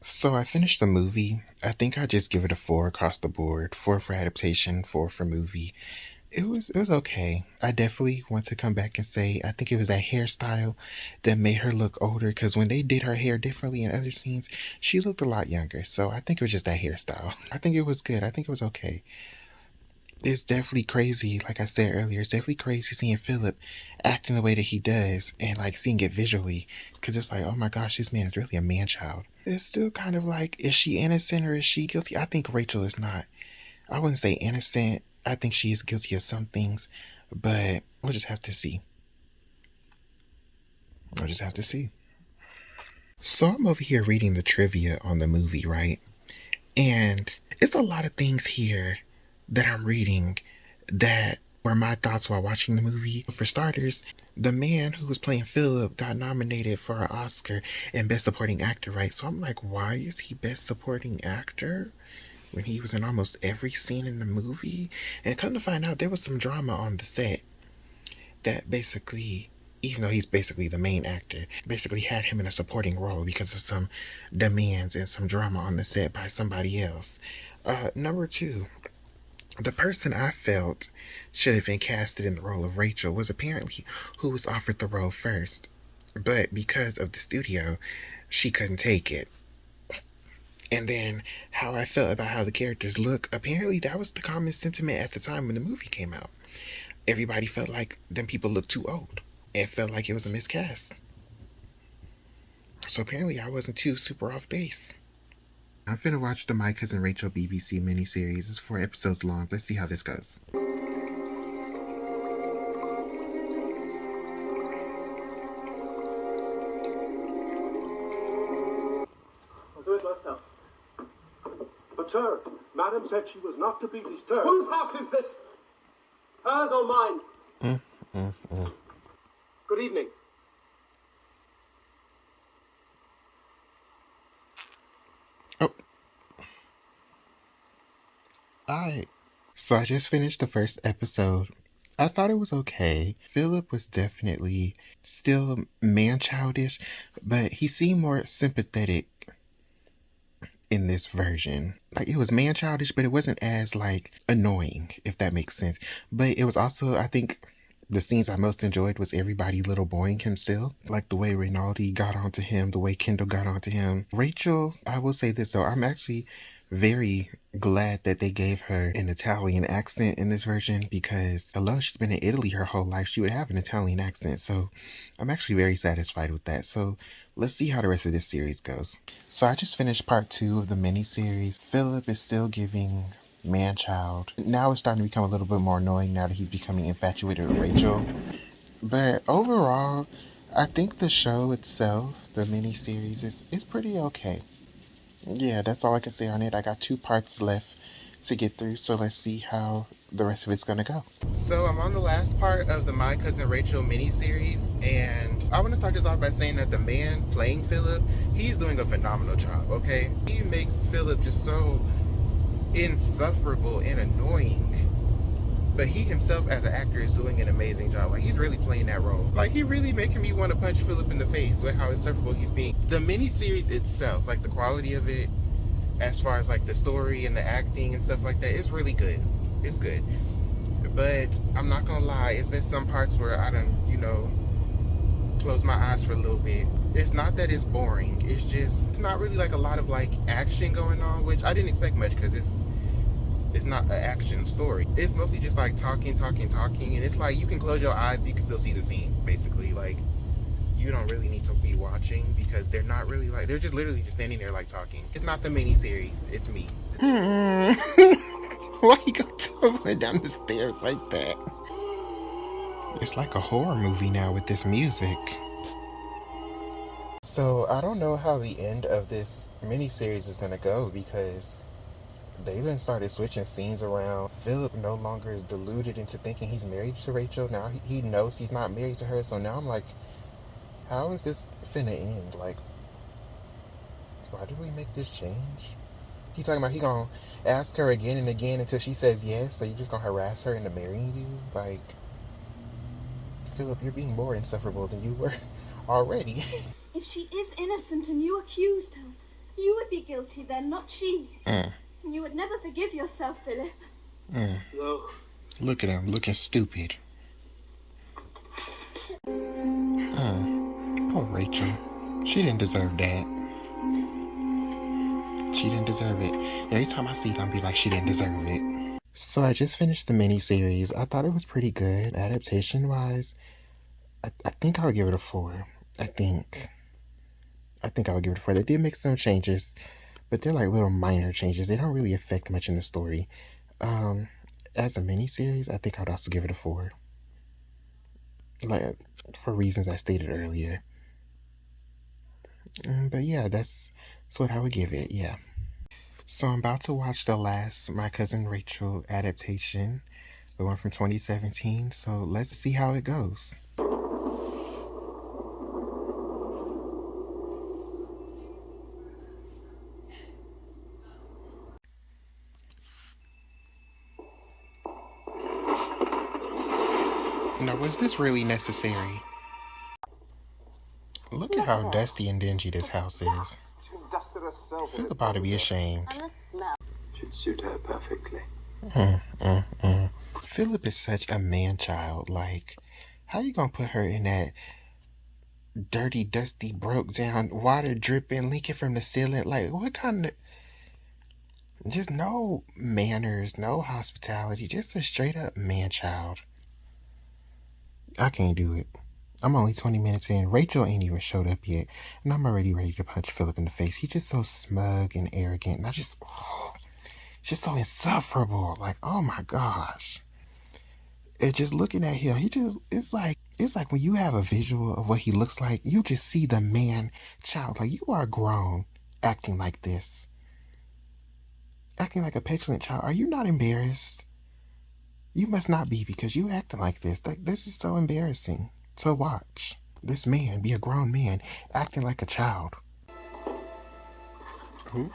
So I finished the movie. I think I just give it a 4 across the board. 4 for adaptation, 4 for movie. It was okay. I definitely want to come back and say I think it was that hairstyle that made her look older, because when they did her hair differently in other scenes, she looked a lot younger. So I think it was just that hairstyle. I think it was good. I think it was okay. It's definitely crazy, like I said earlier, it's definitely crazy seeing Philip acting the way that he does and like seeing it visually, because it's like, oh my gosh, this man is really a man child. It's still kind of like, is she innocent or is she guilty? I think Rachel is not. I wouldn't say innocent. I think she is guilty of some things, but we'll just have to see. We'll just have to see. So I'm over here reading the trivia on the movie, right? And it's a lot of things here that I'm reading that were my thoughts while watching the movie. For starters, the man who was playing Philip got nominated for an Oscar and Best Supporting Actor, right? So I'm like, why is he Best Supporting Actor when he was in almost every scene in the movie? And come to find out, there was some drama on the set that basically, even though he's basically the main actor, basically had him in a supporting role because of some demands and some drama on the set by somebody else. Number two, the person I felt should have been casted in the role of Rachel was apparently who was offered the role first. But because of the studio, she couldn't take it. And then how I felt about how the characters look, apparently that was the common sentiment at the time when the movie came out. Everybody felt like them people looked too old. It felt like it was a miscast. So apparently I wasn't too super off base. I'm finna watch the My Cousin Rachel BBC miniseries. It's 4 episodes long. Let's see how this goes. I'll do it myself. But, sir, Madam said she was not to be disturbed. Whose house is this? Hers or mine? Good evening. Oh. Alright. So I just finished the first episode. I thought it was okay. Philip was definitely still man-childish, but he seemed more sympathetic in this version. Like, it was man-childish, but it wasn't as, like, annoying, if that makes sense. But it was also, I think, the scenes I most enjoyed was everybody little boying himself. Like the way Ronaldo got onto him, the way Kendall got onto him. Rachel, I will say this though, I'm actually very glad that they gave her an Italian accent in this version, because although she's been in Italy her whole life, she would have an Italian accent. So I'm actually very satisfied with that. So let's see how the rest of this series goes. So I just finished part 2 of the miniseries. Philip is still giving man-child. Now it's starting to become a little bit more annoying now that he's becoming infatuated with Rachel. But overall, I think the show itself, the miniseries, is pretty okay. Yeah, that's all I can say on it. I got 2 parts left to get through, so let's see how the rest of it's gonna go. So I'm on the last part of the My Cousin Rachel miniseries, and I want to start this off by saying that the man playing Philip, he's doing a phenomenal job, okay? He makes Philip just so insufferable and annoying, but he himself as an actor is doing an amazing job. Like, he's really playing that role. Like, he really making me want to punch Philip in the face with how insufferable he's being. The miniseries itself, like the quality of it, as far as like the story and the acting and stuff like that, it's really good. It's good. But I'm not gonna lie, it's been some parts where I done, close my eyes for a little bit. It's not that it's boring. It's not really like a lot of like action going on, which I didn't expect much because it's not an action story. It's mostly just like talking, and it's like you can close your eyes, you can still see the scene, basically. Like, you don't really need to be watching because they're not really like, they're just literally just standing there like talking. It's not the mini-series, it's me. Why you go tumbling down the stairs like that? It's like a horror movie now with this music. So I don't know how the end of this miniseries is gonna go because they even started switching scenes around. Philip no longer is deluded into thinking he's married to Rachel. Now he knows he's not married to her. So now I'm like, how is this finna end? Like, why did we make this change? He talking about he gonna ask her again and again until she says yes. So you just gonna harass her into marrying you? Like, Philip, you're being more insufferable than you were already. If she is innocent and you accused her, you would be guilty then, not she. And you would never forgive yourself, Philip. No. Look at him, looking stupid. Poor Rachel. She didn't deserve that. She didn't deserve it. Every time I see it, I'll be like, she didn't deserve it. So I just finished the miniseries. I thought it was pretty good. Adaptation-wise, I think I would give it a 4. I think I would give it a 4. They did make some changes, but they're like little minor changes. They don't really affect much in the story. As a miniseries, I think I would also give it a 4. Like, for reasons I stated earlier. But yeah, that's what I would give it, yeah. So I'm about to watch the last My Cousin Rachel adaptation, the one from 2017. So let's see how it goes. Now, was this really necessary? Look at how dusty and dingy this house is. Philip ought to be ashamed. Should suit her perfectly. Philip is such a man-child. Like, how you gonna put her in that dirty, dusty, broke down, water dripping, leaking from the ceiling? Like, what kind of... Just no manners, no hospitality, just a straight-up man-child. I can't do it. I'm only 20 minutes in. Rachel ain't even showed up yet, and I'm already ready to punch Philip in the face. He's just so smug and arrogant, and it's just so insufferable. Like, oh my gosh. And just looking at him, it's like when you have a visual of what he looks like, you just see the man child. Like, you are grown acting like this. Acting like a petulant child. Are you not embarrassed? You must not be, because you acting like this. Like, this is so embarrassing to watch. This man be a grown man acting like a child. Who?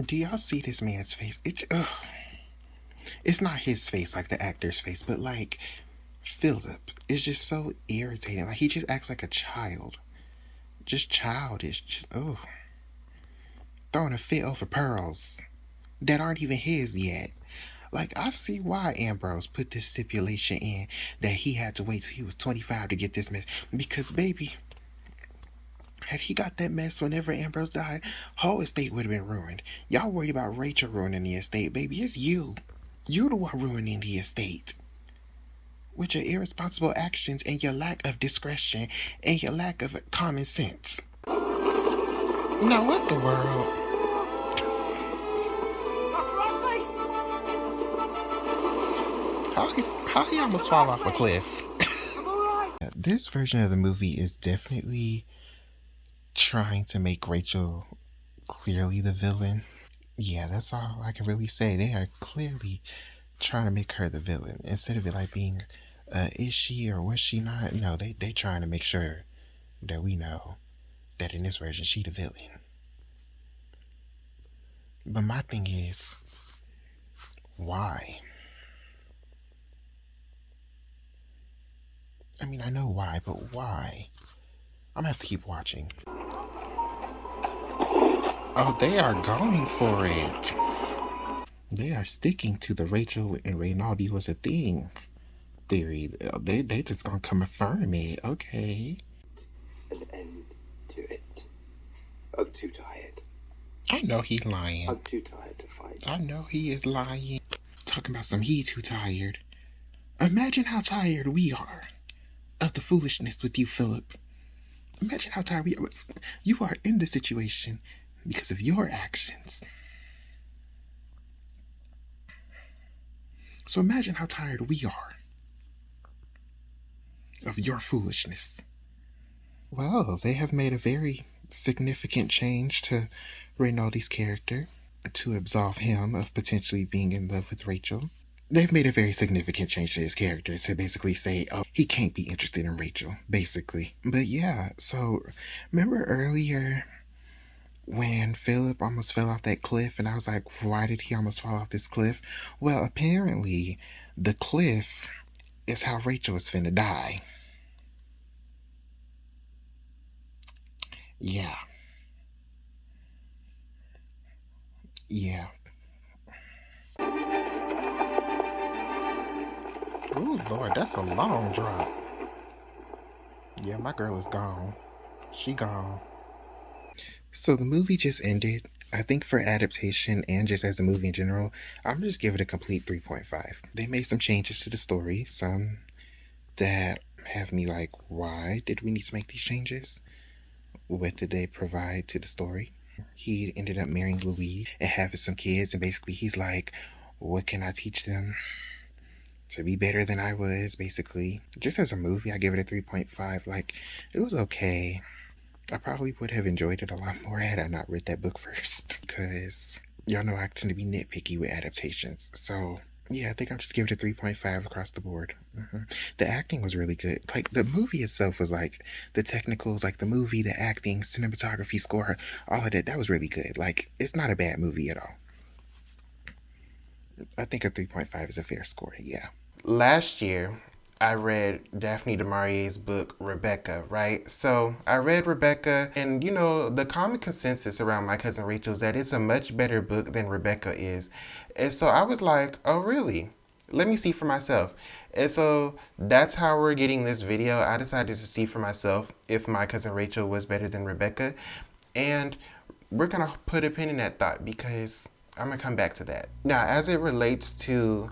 Do y'all see this man's face? It's not his face like the actor's face, but like Philip is just so irritating. Like, he just acts like a child. Just childish. Just, throwing a fit over pearls that aren't even his yet. Like, I see why Ambrose put this stipulation in that he had to wait till he was 25 to get this mess. Because, baby, had he got that mess whenever Ambrose died, whole estate would have been ruined. Y'all worried about Rachel ruining the estate, baby. It's you. You the one ruining the estate. With your irresponsible actions and your lack of discretion and your lack of common sense. Now, what the world? How he almost fall off a cliff? This version of the movie is definitely trying to make Rachel clearly the villain. Yeah, that's all I can really say. They are clearly trying to make her the villain. Instead of it like being, is she or was she not? No, they trying to make sure that we know that in this version, she the villain. But my thing is, why? I mean, I know why, but why? I'm gonna have to keep watching. Oh, they are going for it. They are sticking to the Rachel and Ronald was a thing theory. They just gonna confirm it. Okay. An end to it. I'm too tired. I know he lying. I'm too tired to fight. I know he is lying. Talking about some he too tired. Imagine how tired we are of the foolishness with you, Philip. Imagine how tired we are. You are in this situation because of your actions. So imagine how tired we are of your foolishness. Well, they have made a very significant change to Ronald's character to absolve him of potentially being in love with Rachel. They've made a very significant change to his character to basically say, oh, he can't be interested in Rachel, basically. But yeah, so remember earlier when Philip almost fell off that cliff and I was like, why did he almost fall off this cliff? Well, apparently the cliff is how Rachel is finna die. Yeah. Yeah. Ooh, Lord, that's a long drop. Yeah, my girl is gone. She gone. So the movie just ended. I think for adaptation and just as a movie in general, I'm just give it a complete 3.5. They made some changes to the story, some that have me like, why did we need to make these changes? What did they provide to the story? He ended up marrying Louise and having some kids, and basically he's like, what can I teach them to be better than I was, basically. Just as a movie, I give it a 3.5. Like, it was okay. I probably would have enjoyed it a lot more had I not read that book first, because y'all know I tend to be nitpicky with adaptations. So, yeah, I think I'll just give it a 3.5 across the board. The acting was really good. Like, the movie itself was like, the technicals, like the movie, the acting, cinematography, score, all of that, that was really good. Like, it's not a bad movie at all. I think a 3.5 is a fair score, yeah. Last year, I read Daphne du Maurier's book, Rebecca, right? So I read Rebecca, and you know, the common consensus around My Cousin Rachel is that it's a much better book than Rebecca is. And so I was like, oh, really? Let me see for myself. And so that's how we're getting this video. I decided to see for myself if My Cousin Rachel was better than Rebecca. And we're going to put a pin in that thought because I'm going to come back to that. Now, as it relates to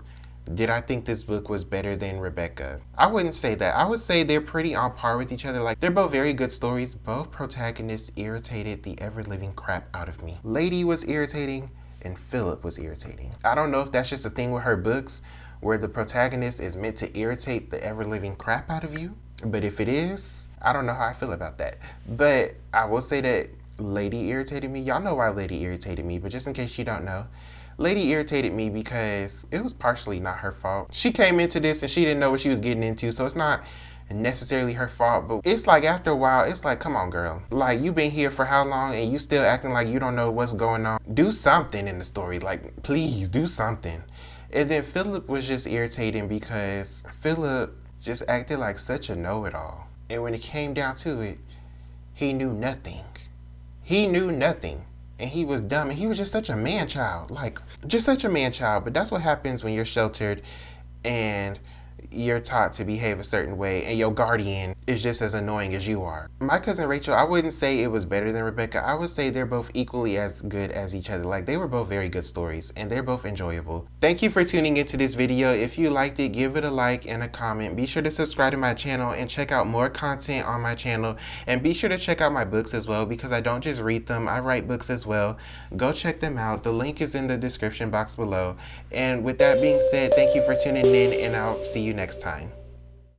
did I think this book was better than Rebecca? I wouldn't say that. I would say they're pretty on par with each other. Like, they're both very good stories. Both protagonists irritated the ever-living crap out of me. Lady was irritating and Philip was irritating. I don't know if that's just a thing with her books where the protagonist is meant to irritate the ever-living crap out of you. But if it is, I don't know how I feel about that. But I will say that Lady irritated me. Y'all know why Lady irritated me, but just in case you don't know, Lady irritated me because it was partially not her fault. She came into this and she didn't know what she was getting into, so it's not necessarily her fault, but it's like after a while, it's like, come on, girl. Like, you've been here for how long and you still acting like you don't know what's going on? Do something in the story. Like, please, do something. And then Philip was just irritating because Philip just acted like such a know-it-all. And when it came down to it, he knew nothing. He knew nothing. And he was dumb, and he was just such a man-child. Like, just such a man-child. But that's what happens when you're sheltered and you're taught to behave a certain way, and your guardian is just as annoying as you are. My Cousin Rachel, I wouldn't say it was better than Rebecca. I would say they're both equally as good as each other. Like, they were both very good stories, and they're both enjoyable. Thank you for tuning into this video. If you liked it, give it a like and a comment. Be sure to subscribe to my channel and check out more content on my channel. And be sure to check out my books as well, because I don't just read them, I write books as well. Go check them out. The link is in the description box below. And with that being said, thank you for tuning in, and I'll see you next time.